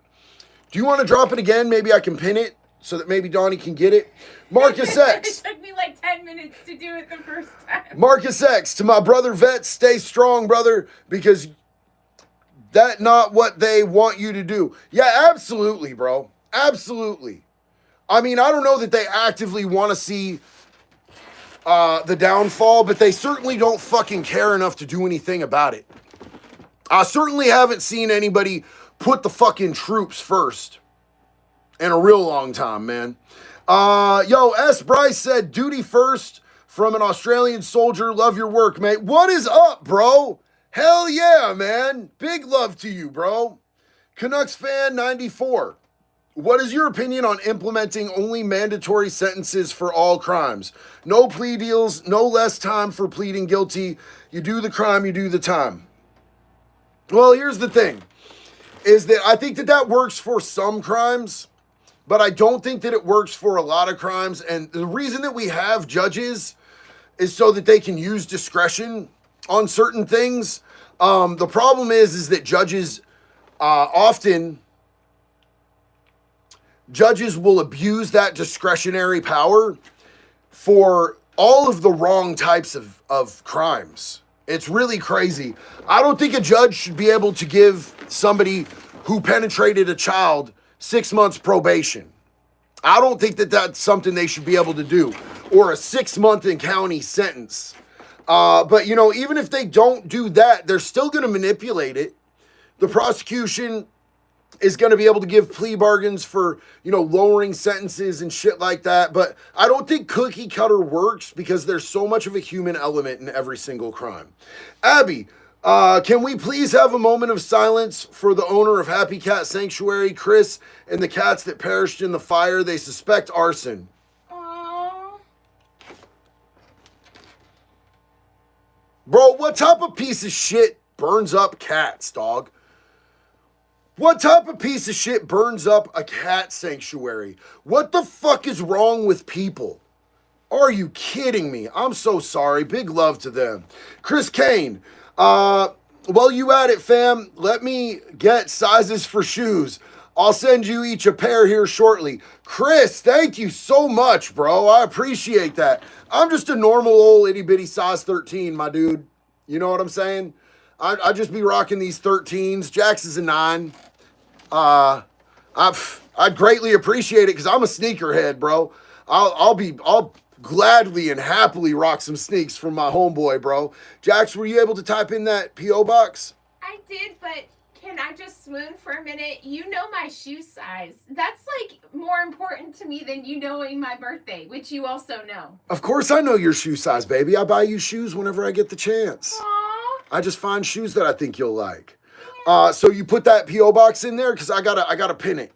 [SPEAKER 1] Do you want to drop it again? Maybe I can pin it so that maybe Donnie can get it. Marcus X.
[SPEAKER 2] It took me like 10 minutes to do it the first time.
[SPEAKER 1] Marcus X, to my brother Vet, stay strong, brother, because that's not what they want you to do. Yeah, absolutely, bro. Absolutely. I mean, I don't know that they actively want to see the downfall, but they certainly don't fucking care enough to do anything about it. I certainly haven't seen anybody put the fucking troops first in a real long time, man. Yo, S. Bryce said, duty first from an Australian soldier. Love your work, mate. What is up, bro? Hell yeah, man. Big love to you, bro. Canucks fan 94. What is your opinion on implementing only mandatory sentences for all crimes? No plea deals, no less time for pleading guilty. You do the crime, you do the time. Well, here's the thing, is that I think that that works for some crimes, but I don't think that it works for a lot of crimes. And the reason that we have judges is so that they can use discretion on certain things. The problem is that judges often will abuse that discretionary power for all of the wrong types of crimes. It's really crazy. I don't think a judge should be able to give somebody who penetrated a child 6 months probation. I don't think that that's something they should be able to do, or a 6-month in county sentence. But, you know, even if they don't do that, they're still going to manipulate it. The prosecution is going to be able to give plea bargains for, you know, lowering sentences and shit like that. But I don't think cookie cutter works because there's so much of a human element in every single crime. Abby, can we please have a moment of silence for the owner of Happy Cat Sanctuary, Chris, and the cats that perished in the fire? They suspect arson.
[SPEAKER 2] Aww.
[SPEAKER 1] Bro, what type of piece of shit burns up cats, dog? What type of piece of shit burns up a cat sanctuary? What the fuck is wrong with people? Are you kidding me? I'm so sorry. Big love to them. Chris Kane, well, you at it, fam. Let me get sizes for shoes. I'll send you each a pair here shortly. Chris, thank you so much, bro. I appreciate that. I'm just a normal old itty bitty size 13, my dude. You know what I'm saying? I just be rocking these 13s. Jax is a 9. I'd greatly appreciate it because I'm a sneakerhead, bro. I'll gladly and happily rock some sneaks from my homeboy, bro. Jax, were you able to type in that P.O. box?
[SPEAKER 2] I did, but can I just swoon for a minute? You know my shoe size. That's like more important to me than you knowing my birthday, which you also know.
[SPEAKER 1] Of course I know your shoe size, baby. I buy you shoes whenever I get the chance.
[SPEAKER 2] Aww.
[SPEAKER 1] I just find shoes that I think you'll like. So you put that P.O. box in there? Because I gotta pin it.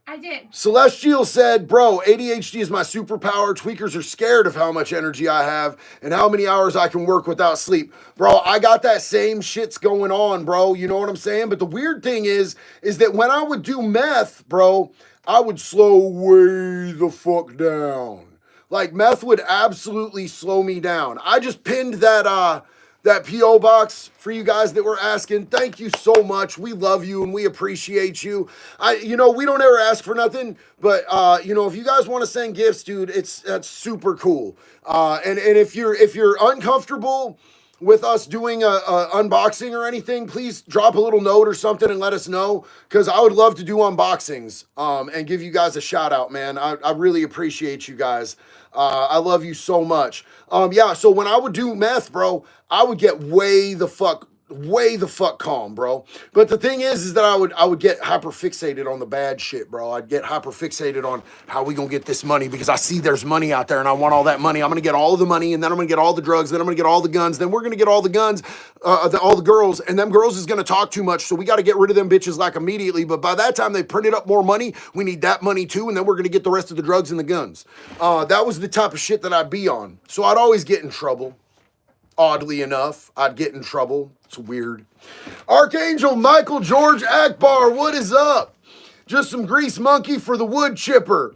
[SPEAKER 2] I did.
[SPEAKER 1] Celestial said, bro, ADHD is my superpower. Tweakers are scared of how much energy I have and how many hours I can work without sleep. Bro, I got that same shit's going on, bro. You know what I'm saying? But the weird thing is that when I would do meth, bro, I would slow way the fuck down. Like meth would absolutely slow me down. I just pinned that PO box for you guys that were asking. Thank you so much. We love you and we appreciate you. We don't ever ask for nothing, but if you guys want to send gifts, dude, that's super cool. And if you're uncomfortable with us doing a unboxing or anything, please drop a little note or something and let us know, because I would love to do unboxings and give you guys a shout out, man. I really appreciate you guys. I love you so much. So when I would do meth, bro, I would get way the fuck calm, bro. But the thing is that I would get hyper fixated on the bad shit, bro. I'd get hyper fixated on how we gonna get this money, because I see there's money out there and I want all that money. I'm gonna get all of the money, and then I'm gonna get all the drugs, then I'm gonna get all the guns, then we're gonna get all the guns, all the girls, and them girls is gonna talk too much, so we gotta get rid of them bitches like immediately. But by that time they printed up more money, we need that money too, and then we're gonna get the rest of the drugs and the guns. That was the type of shit that I'd be on. So I'd always get in trouble. Oddly enough, I'd get in trouble. It's weird. Archangel Michael George Akbar, what is up? Just some grease monkey for the wood chipper.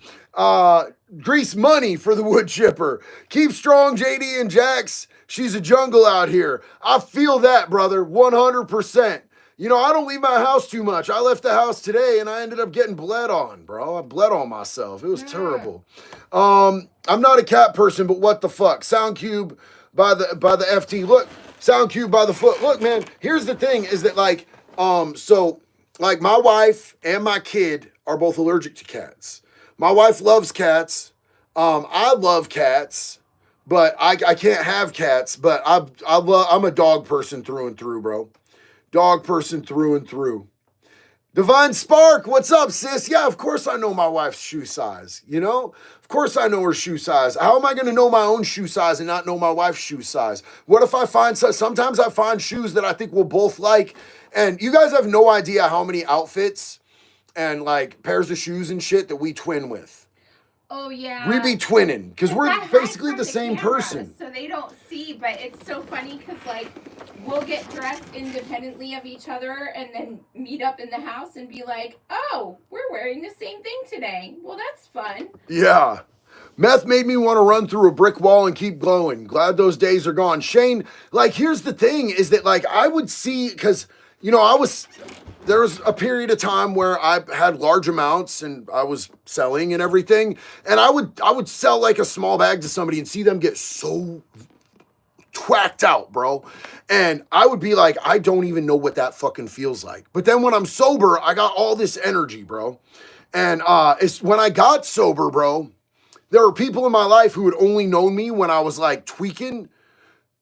[SPEAKER 1] Grease money for the wood chipper. Keep strong, JD and Jax. She's a jungle out here. I feel that, brother, 100%. I don't leave my house too much. I left the house today and I ended up getting bled on, bro. I bled on myself. It was terrible. I'm not a cat person, but what the fuck? Soundcube by the FT. Look, Soundcube by the foot. Look, man, here's the thing is that my wife and my kid are both allergic to cats. My wife loves cats. I love cats, but I can't have cats, but I'm a dog person through and through, bro. Dog person through and through. Divine Spark, what's up, sis? Yeah, of course I know my wife's shoe size, Of course I know her shoe size. How am I going to know my own shoe size and not know my wife's shoe size? What if I sometimes I find shoes that I think we'll both like, and you guys have no idea how many outfits and like pairs of shoes and shit that we twin with.
[SPEAKER 2] Oh, yeah.
[SPEAKER 1] We be twinning because we're basically the same person.
[SPEAKER 2] So they don't see, but it's so funny because, like, we'll get dressed independently of each other and then meet up in the house and be like, oh, we're wearing the same thing today. Well, that's fun.
[SPEAKER 1] Yeah. Meth made me want to run through a brick wall and keep glowing. Glad those days are gone. Shane, like, here's the thing is that, like, I would see, because, there was a period of time where I had large amounts and I was selling and everything. And I would sell like a small bag to somebody and see them get so twacked out, bro. And I would be like, I don't even know what that fucking feels like. But then when I'm sober, I got all this energy, bro. And it's when I got sober, bro, there were people in my life who had only known me when I was like tweaking,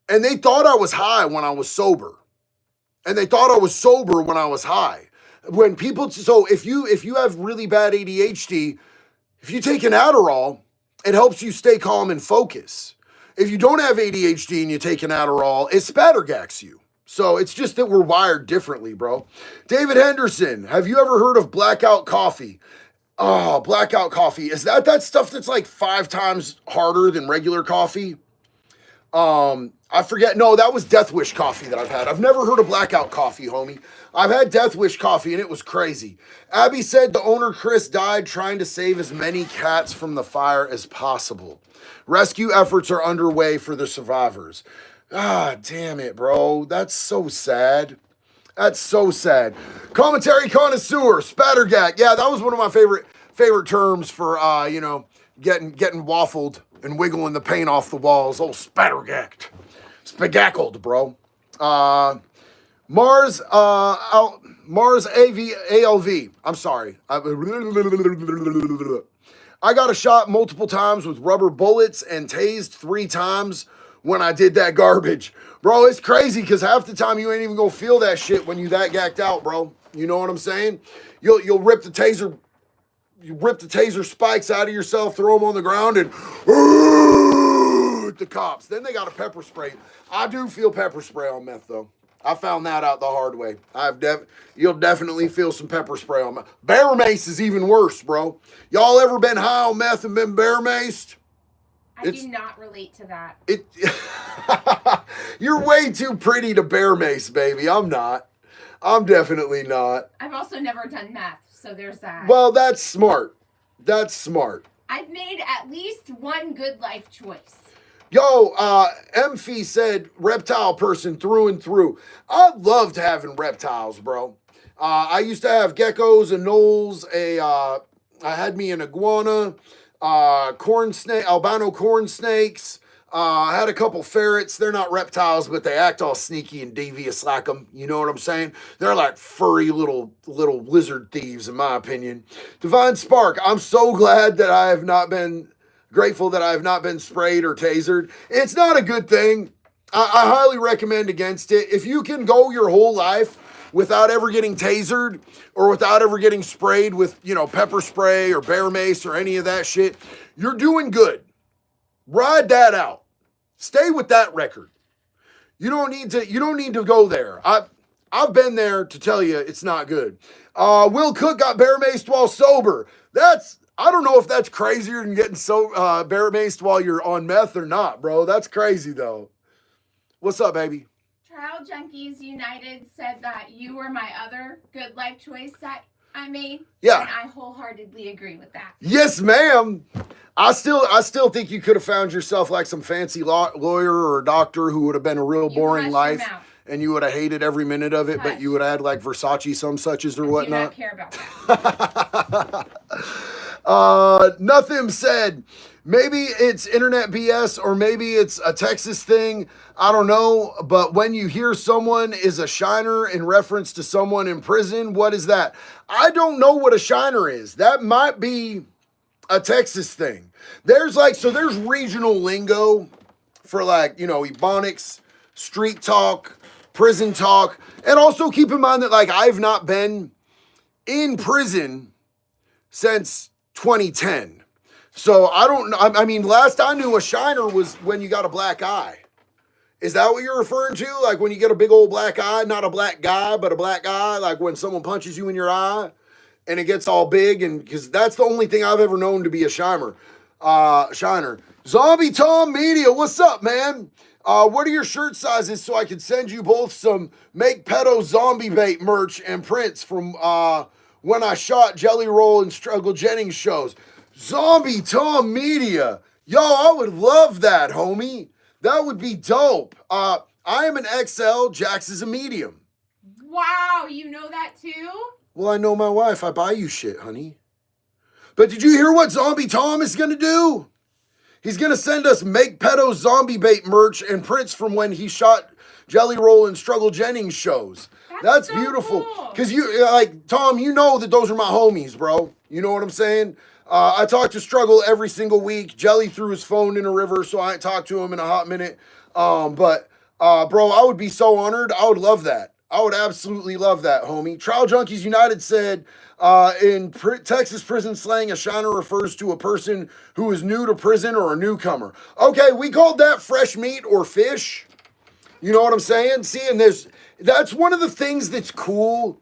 [SPEAKER 1] and they thought I was high when I was sober. And they thought I was sober when I was high. So if you have really bad ADHD, if you take an Adderall, it helps you stay calm and focus. If you don't have ADHD and you take an Adderall, it spattergacks you. So it's just that we're wired differently, bro. David Henderson, have you ever heard of blackout coffee? Oh, blackout coffee. Is that stuff that's like 5 times harder than regular coffee? I forget. No, that was Death Wish coffee that I've had. I've never heard of blackout coffee, homie. I've had Death Wish coffee and it was crazy. Abby said the owner Chris died trying to save as many cats from the fire as possible. Rescue efforts are underway for the survivors. Ah, damn it, bro. That's so sad. That's so sad. Commentary connoisseur, spattergat. Yeah, that was one of my favorite terms for getting waffled and wiggling the paint off the walls. Oh, spattergacked. Spagackled, bro. Mars ALV. I'm sorry. I got a shot multiple times with rubber bullets and tased 3 times when I did that garbage. Bro, it's crazy because half the time you ain't even gonna feel that shit when you that gacked out, bro. You know what I'm saying? You'll rip the taser spikes out of yourself, throw them on the ground, and the cops. Then they got a pepper spray. I do feel pepper spray on meth, though. I found that out the hard way. You'll definitely feel some pepper spray on meth. Bear mace is even worse, bro. Y'all ever been high on meth and been bear maced?
[SPEAKER 2] I do not relate to that.
[SPEAKER 1] You're way too pretty to bear mace, baby. I'm not. I'm definitely not.
[SPEAKER 2] I've also never done meth, so there's that.
[SPEAKER 1] Well, that's smart. That's smart.
[SPEAKER 2] I've made at least one good life choice.
[SPEAKER 1] Yo, Emphy said reptile person through and through. I loved having reptiles, bro. I used to have geckos and gnolls. I had me an iguana, corn snake, albino corn snakes. I had a couple ferrets. They're not reptiles, but they act all sneaky and devious like them. You know what I'm saying? They're like furry little lizard thieves, in my opinion. Divine Spark, I'm so glad that I have not been grateful that I have not been sprayed or tasered. It's not a good thing. I highly recommend against it. If you can go your whole life without ever getting tasered or without ever getting sprayed with, pepper spray or bear mace or any of that shit, you're doing good. Ride that out. Stay with that record. You don't need to go there. I've been there to tell you it's not good. Will Cook got bear maced while sober. I don't know if that's crazier than getting bear maced while you're on meth or not, bro. That's crazy though. What's up, baby?
[SPEAKER 2] Trial Junkies United said that you were my other good life choice that I made.
[SPEAKER 1] Yeah.
[SPEAKER 2] And I wholeheartedly agree with that.
[SPEAKER 1] Yes, ma'am. I still think you could have found yourself like some fancy lawyer or doctor who would have been a real boring life, and you would have hated every minute of it, but you would have had like Versace some suches or whatnot.
[SPEAKER 2] I do not care about
[SPEAKER 1] that. Nothing said. Maybe it's internet BS or maybe it's a Texas thing. I don't know. But when you hear someone is a shiner in reference to someone in prison, what is that? I don't know what a shiner is. That might be a Texas thing. There's regional lingo for Ebonics, street talk, prison talk. And also keep in mind that I've not been in prison since 2010. So I don't know. I mean, last I knew a shiner was when you got a black eye. Is that what you're referring to? Like when you get a big old black eye, not a black guy, but a black eye, like when someone punches you in your eye and it gets all big, and because that's the only thing I've ever known to be a shiner. Zombie Tom Media, what's up, man? What are your shirt sizes so I can send you both some Make Pedo Zombie Bait merch and prints from when I shot Jelly Roll and Struggle Jennings shows? Zombie Tom Media. Yo, I would love that, homie. That would be dope. I am an XL, Jax is a medium.
[SPEAKER 2] Wow, you know that too?
[SPEAKER 1] Well, I know my wife. I buy you shit, honey. But did you hear what Zombie Tom is going to do? He's going to send us Make Pedo Zombie Bait merch and prints from when he shot Jelly Roll and Struggle Jennings shows. That's so beautiful. Because Tom, you know that those are my homies, bro. You know what I'm saying? I talk to Struggle every single week. Jelly threw his phone in a river, so I ain't talked to him in a hot minute. But bro, I would be so honored. I would love that. I would absolutely love that, homie. Trial Junkies United said, in Texas prison slang, a shiner refers to a person who is new to prison or a newcomer. Okay, we called that fresh meat or fish. You know what I'm saying? See, and that's one of the things that's cool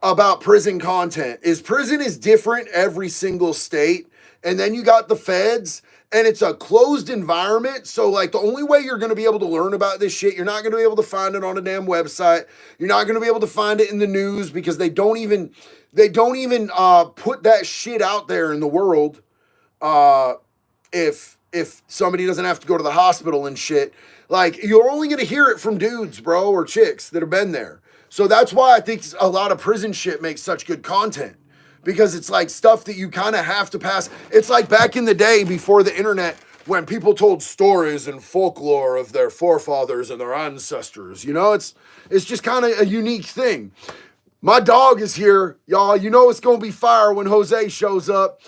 [SPEAKER 1] about prison content is prison is different every single state. And then you got the feds and it's a closed environment. So the only way you're going to be able to learn about this shit, you're not going to be able to find it on a damn website. You're not going to be able to find it in the news because they don't even put that shit out there in the world. If somebody doesn't have to go to the hospital and shit, you're only going to hear it from dudes, bro, or chicks that have been there. So that's why I think a lot of prison shit makes such good content. Because it's stuff that you kind of have to pass. It's like back in the day before the internet when people told stories and folklore of their forefathers and their ancestors. You know, it's just kind of a unique thing. My dog is here, y'all. You know it's going to be fire when Jose shows up.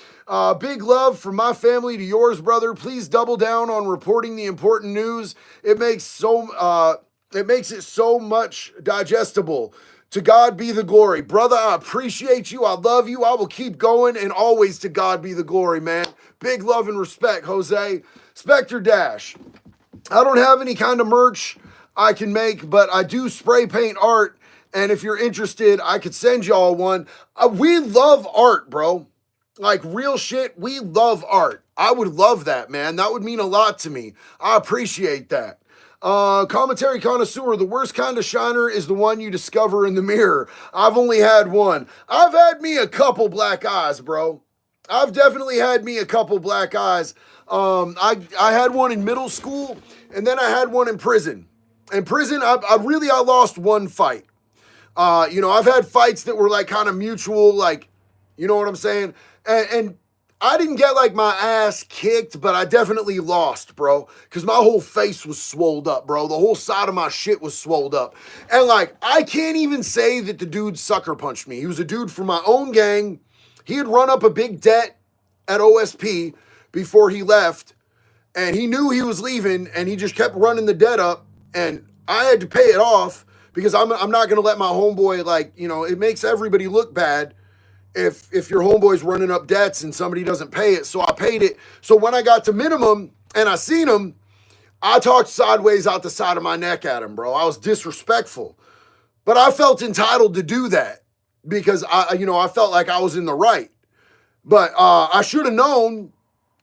[SPEAKER 1] Big love from my family to yours, brother. Please double down on reporting the important news. It makes it so much digestible. To God be the glory. Brother, I appreciate you. I love you. I will keep going, and always to God be the glory, man. Big love and respect, Jose. Spectre Dash. I don't have any kind of merch I can make, but I do spray paint art, and if you're interested, I could send y'all one. We love art, bro. Real shit, we love art. I would love that, man. That would mean a lot to me. I appreciate that. Commentary connoisseur, the worst kind of shiner is the one you discover in the mirror. I've only had one. I've had me a couple black eyes, bro. I've definitely had me a couple black eyes. I had one in middle school, and then I had one in prison. In prison, I lost one fight. I've had fights that were like kind of mutual, like, you know what I'm saying? And I didn't get like my ass kicked, but I definitely lost, bro. Cause my whole face was swolled up, bro. The whole side of my shit was swolled up. And like, I can't even say that the dude sucker punched me. He was a dude from my own gang. He had run up a big debt at OSP before he left. And he knew he was leaving, and he just kept running the debt up. And I had to pay it off because I'm not going to let my homeboy, like, it makes everybody look bad if your homeboy's running up debts and somebody doesn't pay it. So I paid it. So when I got to minimum and I seen him, I talked sideways out the side of my neck at him, bro. I was disrespectful. But I felt entitled to do that because I felt like I was in the right. But I should have known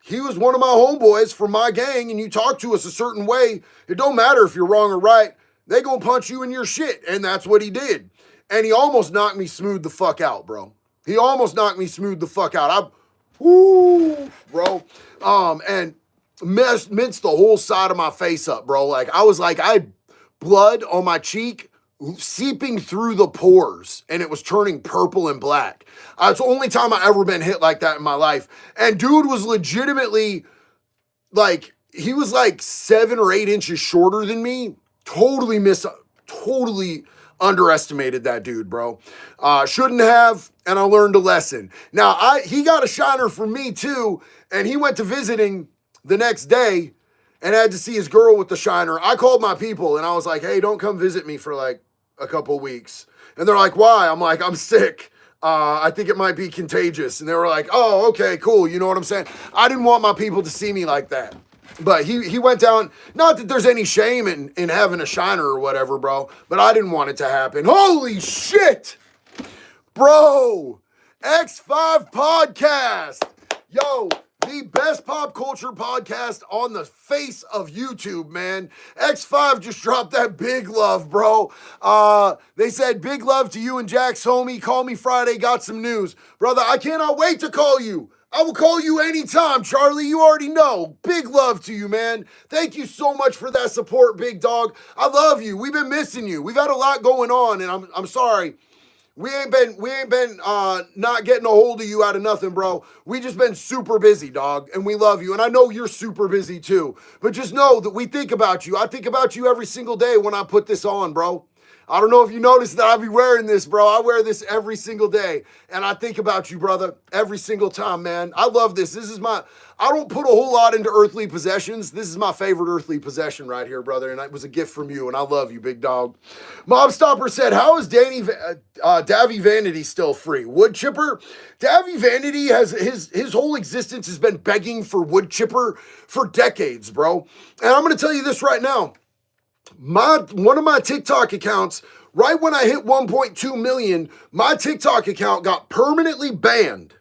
[SPEAKER 1] he was one of my homeboys from my gang, and you talk to us a certain way. It don't matter if you're wrong or right. They gonna punch you in your shit, and that's what he did. And he almost knocked me smooth the fuck out, bro. He almost knocked me smooth the fuck out. Bro. And minced the whole side of my face up, bro. Like, I had blood on my cheek seeping through the pores, and it was turning purple and black. It's the only time I ever been hit like that in my life. And dude was legitimately, like, he was like 7 or 8 inches shorter than me. Totally underestimated that dude, bro. Shouldn't have, and I learned a lesson. Now, he got a shiner from me too, and he went to visiting the next day and had to see his girl with the shiner. I called my people, and I was like, hey, don't come visit me for like a couple of weeks. And they're like, why? I'm like, I'm sick. I think it might be contagious. And they were like, oh, okay, cool. You know what I'm saying? I didn't want my people to see me like that. But he went down, not that there's any shame in having a shiner or whatever, bro, but I didn't want it to happen. Holy shit! Bro! X5 Podcast! Yo, the best pop culture podcast on the face of YouTube, man. X5 just dropped that big love, bro. They said, big love to you and Jack's homie. Call me Friday, got some news. Brother, I cannot wait to call you. I will call you anytime, Charlie. You already know. Big love to you, man. Thank you so much for that support, big dog. I love you. We've been missing you. We've had a lot going on, and I'm sorry. We ain't been not getting a hold of you out of nothing, bro. We just been super busy, dog, and we love you. And I know you're super busy too. But just know that we think about you. I think about you every single day when I put this on, bro. I don't know if you noticed that I be wearing this, bro. I wear this every single day. And I think about you, brother, every single time, man. I love this. I don't put a whole lot into earthly possessions. This is my favorite earthly possession right here, brother. And it was a gift from you. And I love you, big dog. Mob Stopper said, how is Davy Vanity still free? Wood chipper? Davy Vanity has his whole existence has been begging for wood chipper for decades, bro. And I'm going to tell you this right now. One of my TikTok accounts, right when I hit 1.2 million, my TikTok account got permanently banned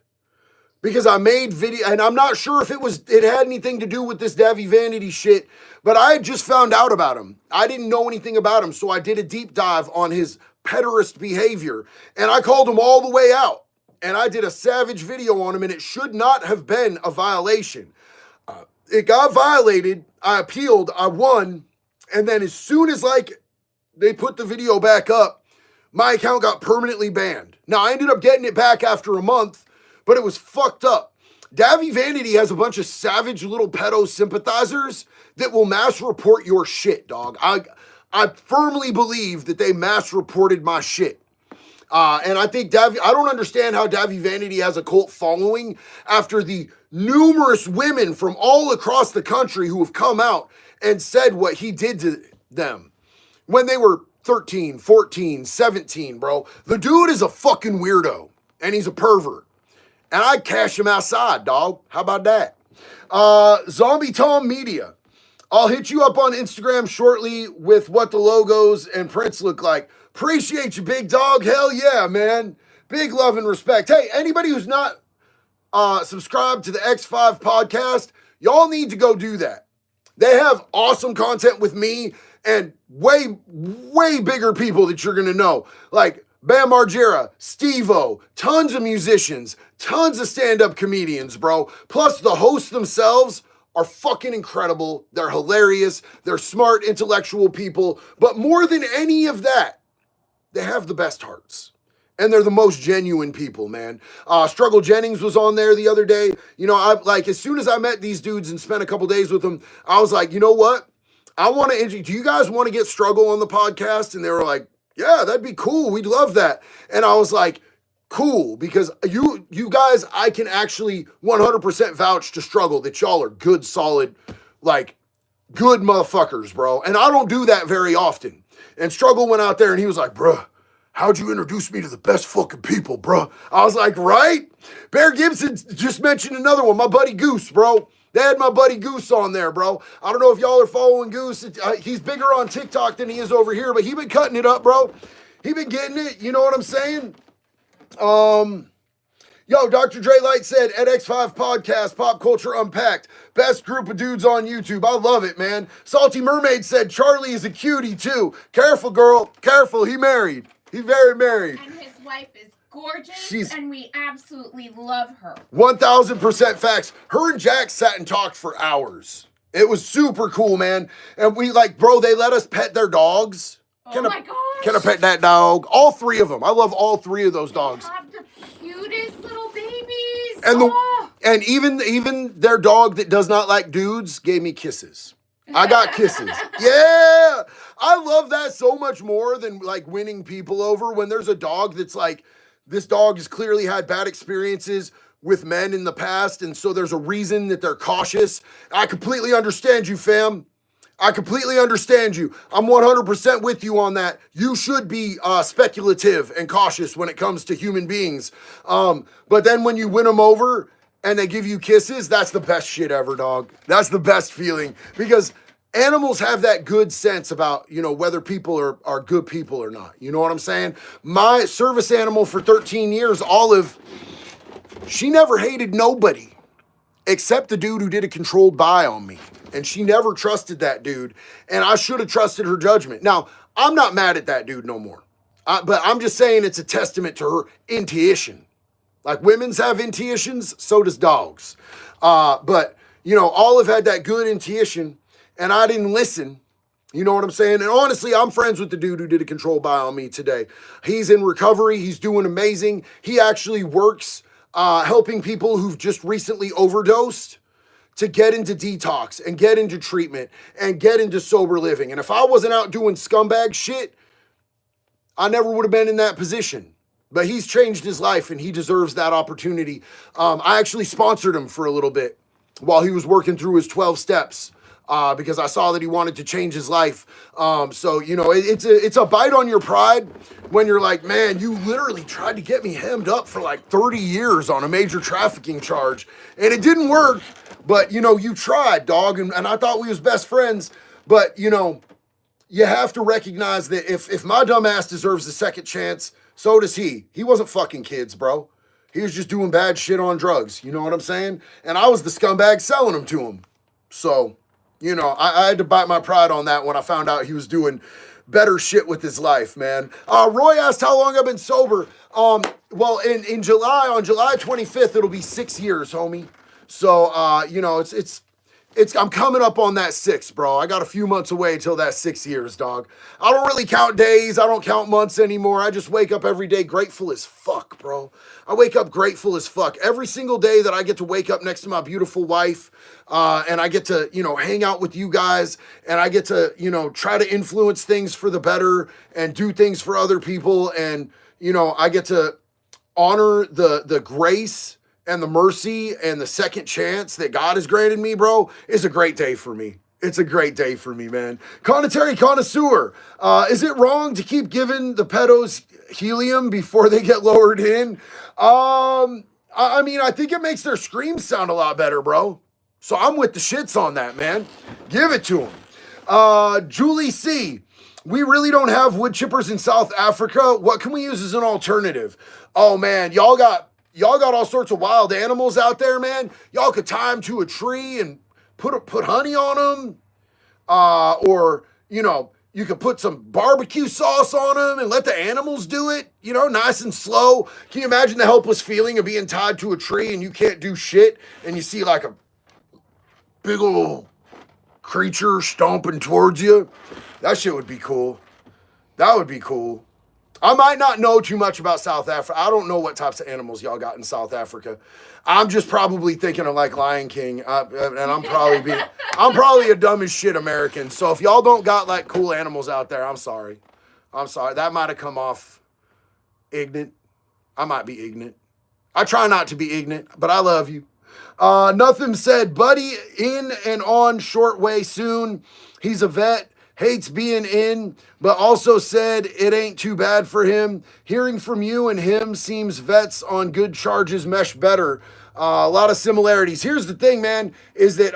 [SPEAKER 1] because I made video, and I'm not sure if it had anything to do with this Davy Vanity shit, but I had just found out about him. I didn't know anything about him, so I did a deep dive on his pederast behavior, and I called him all the way out, and I did a savage video on him, and it should not have been a violation. It got violated, I appealed, I won. And then as soon as they put the video back up, my account got permanently banned. Now I ended up getting it back after a month, but it was fucked up. Davy Vanity has a bunch of savage little pedo sympathizers that will mass report your shit, dog. I firmly believe that they mass reported my shit. And I think I don't understand how Davy Vanity has a cult following after the numerous women from all across the country who have come out and said what he did to them when they were 13, 14, 17, bro. The dude is a fucking weirdo, and he's a pervert. And I'd cash him outside, dog. How about that? Zombie Tom Media. I'll hit you up on Instagram shortly with what the logos and prints look like. Appreciate you, big dog. Hell yeah, man. Big love and respect. Hey, anybody who's not subscribed to the X5 podcast, y'all need to go do that. They have awesome content with me and way bigger people that you're going to know. Like Bam Margera, Steve-O, tons of musicians, tons of stand-up comedians, bro. Plus the hosts themselves are fucking incredible. They're hilarious. They're smart, intellectual people. But more than any of that, they have the best hearts. And they're the most genuine people, man. Struggle Jennings was on there the other day. You know, I like as soon as I met these dudes and spent a couple days with them, I was like, you know what? I want to. Do you guys want to get Struggle on the podcast? And they were like, yeah, that'd be cool. We'd love that. And I was like, cool, because you guys, I can actually 100% vouch to Struggle that y'all are good, solid, like good motherfuckers, bro. And I don't do that very often. And Struggle went out there and he was like, bruh, how'd you introduce me to the best fucking people, bro? I was like, right? Bear Gibson just mentioned another one, my buddy Goose, bro. They had my buddy Goose on there, bro. I don't know if y'all are following Goose. He's bigger on TikTok than he is over here, but he been cutting it up, bro. He been getting it. You know what I'm saying? Yo, Dr. Dre Light said, EdX5 Podcast, Pop Culture Unpacked. Best group of dudes on YouTube. I love it, man. Salty Mermaid said, Charlie is a cutie, too. Careful, girl. Careful. He married. He very married.
[SPEAKER 2] And his wife is gorgeous, and we absolutely love her.
[SPEAKER 1] 1,000% facts. Her and Jack sat and talked for hours. It was super cool, man. And we like, bro, they let us pet their dogs.
[SPEAKER 2] Oh my gosh.
[SPEAKER 1] Can I pet that dog? All three of them. I love all three of those dogs.
[SPEAKER 2] They have the cutest little babies.
[SPEAKER 1] And even their dog that does not like dudes gave me kisses. I got kisses. Yeah. I love that so much more than like winning people over when there's a dog that's like, this dog has clearly had bad experiences with men in the past. And so there's a reason that they're cautious. I completely understand you, fam. I completely understand you. I'm 100% with you on that. You should be speculative and cautious when it comes to human beings. But then when you win them over and they give you kisses, that's the best shit ever, dog. That's the best feeling because animals have that good sense about, you know, whether people are good people or not. You know what I'm saying? My service animal for 13 years, Olive, she never hated nobody except the dude who did a controlled buy on me. And she never trusted that dude. And I should have trusted her judgment. Now, I'm not mad at that dude no more. But I'm just saying it's a testament to her intuition. Like women's have intuitions, so does dogs. But, you know, Olive had that good intuition and I didn't listen. You know what I'm saying? And honestly, I'm friends with the dude who did a control buy on me today. He's in recovery. He's doing amazing. He actually works helping people who've just recently overdosed to get into detox and get into treatment and get into sober living. And if I wasn't out doing scumbag shit, I never would have been in that position. But he's changed his life and he deserves that opportunity. I actually sponsored him for a little bit while he was working through his 12 steps because I saw that he wanted to change his life. So, you know, it's a bite on your pride when you're like, man, you literally tried to get me hemmed up for like 30 years on a major trafficking charge and it didn't work. But, you know, you tried, dog, and I thought we was best friends. But, you know, you have to recognize that if my dumb ass deserves a second chance, so does he. He wasn't fucking kids, bro. He was just doing bad shit on drugs. You know what I'm saying? And I was the scumbag selling them to him. So, you know, I had to bite my pride on that when I found out he was doing better shit with his life, man. Roy asked how long I've been sober. Well, in July, on July 25th, it'll be 6 years, homie. So, you know, I'm coming up on that 6, bro. I got a few months away till that 6 years, dog. I don't really count days. I don't count months anymore. I just wake up every day grateful as fuck, bro. I wake up grateful as fuck. Every single day that I get to wake up next to my beautiful wife, and I get to, you know, hang out with you guys, and I get to, you know, try to influence things for the better and do things for other people. And, you know, I get to honor the grace and the mercy and the second chance that God has granted me, bro, is a great day for me. It's a great day for me, man. Conetary connoisseur. Is it wrong to keep giving the pedos helium before they get lowered in? I mean, I think it makes their screams sound a lot better, bro. So I'm with the shits on that, man. Give it to them. Julie C. We really don't have wood chippers in South Africa. What can we use as an alternative? Oh, man, y'all got all sorts of wild animals out there, man. Y'all could tie them to a tree and put honey on them. Or, you know, You could put some barbecue sauce on them and let the animals do it, you know, nice and slow. Can you imagine the helpless feeling of being tied to a tree and you can't do shit and you see like a big old creature stomping towards you? That shit would be cool. That would be cool. I might not know too much about South Africa. I don't know what types of animals y'all got in South Africa. I'm just probably thinking of like Lion King, and I'm probably a dumb as shit American. So if y'all don't got like cool animals out there, I'm sorry. That might have come off ignorant. I might be ignorant. I try not to be ignorant, but I love you. Nothing said, buddy, in and on short way soon. He's a vet. Hates being in, but also said it ain't too bad for him. Hearing from you and him seems vets on good charges mesh better. A lot of similarities. Here's the thing, man, is that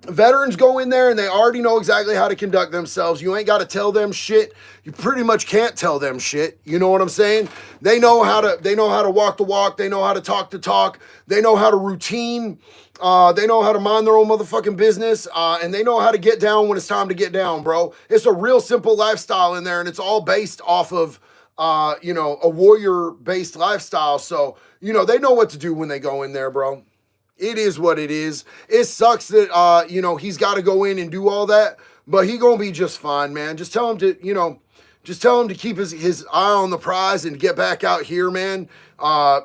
[SPEAKER 1] veterans go in there and they already know exactly how to conduct themselves. You ain't got to tell them shit. You pretty much can't tell them shit. You know what I'm saying? They know how to walk the walk. They know how to talk the talk. They know how to routine. They know how to mind their own motherfucking business, and they know how to get down when it's time to get down, bro. It's a real simple lifestyle in there, and it's all based off of, a warrior-based lifestyle. So, they know what to do when they go in there, bro. It is what it is. It sucks that, he's got to go in and do all that, but he gonna be just fine, man. Just tell him to keep his eye on the prize and get back out here, man.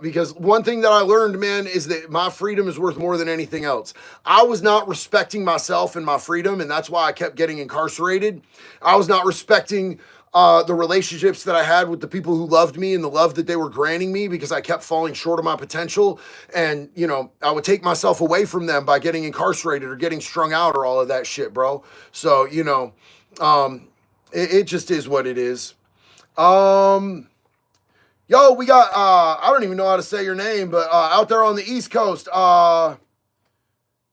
[SPEAKER 1] Because one thing that I learned, man, is that my freedom is worth more than anything else. I was not respecting myself and my freedom, and that's why I kept getting incarcerated. I was not respecting the relationships that I had with the people who loved me and the love that they were granting me because I kept falling short of my potential. And, I would take myself away from them by getting incarcerated or getting strung out or all of that shit, bro. So, it just is what it is. Yo, we got, I don't even know how to say your name, but out there on the East Coast,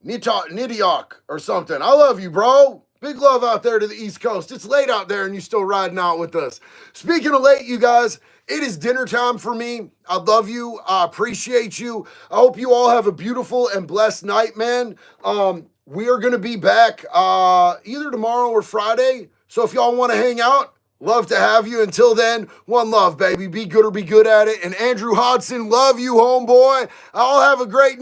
[SPEAKER 1] Nidiok or something. I love you, bro. Big love out there to the East Coast. It's late out there and you still riding out with us. Speaking of late, you guys, it is dinner time for me. I love you. I appreciate you. I hope you all have a beautiful and blessed night, man. We are going to be back either tomorrow or Friday. So if y'all want to hang out, love to have you. Until then, one love, baby. Be good or be good at it. And Andrew Hodson, love you, homeboy. I'll have a great night.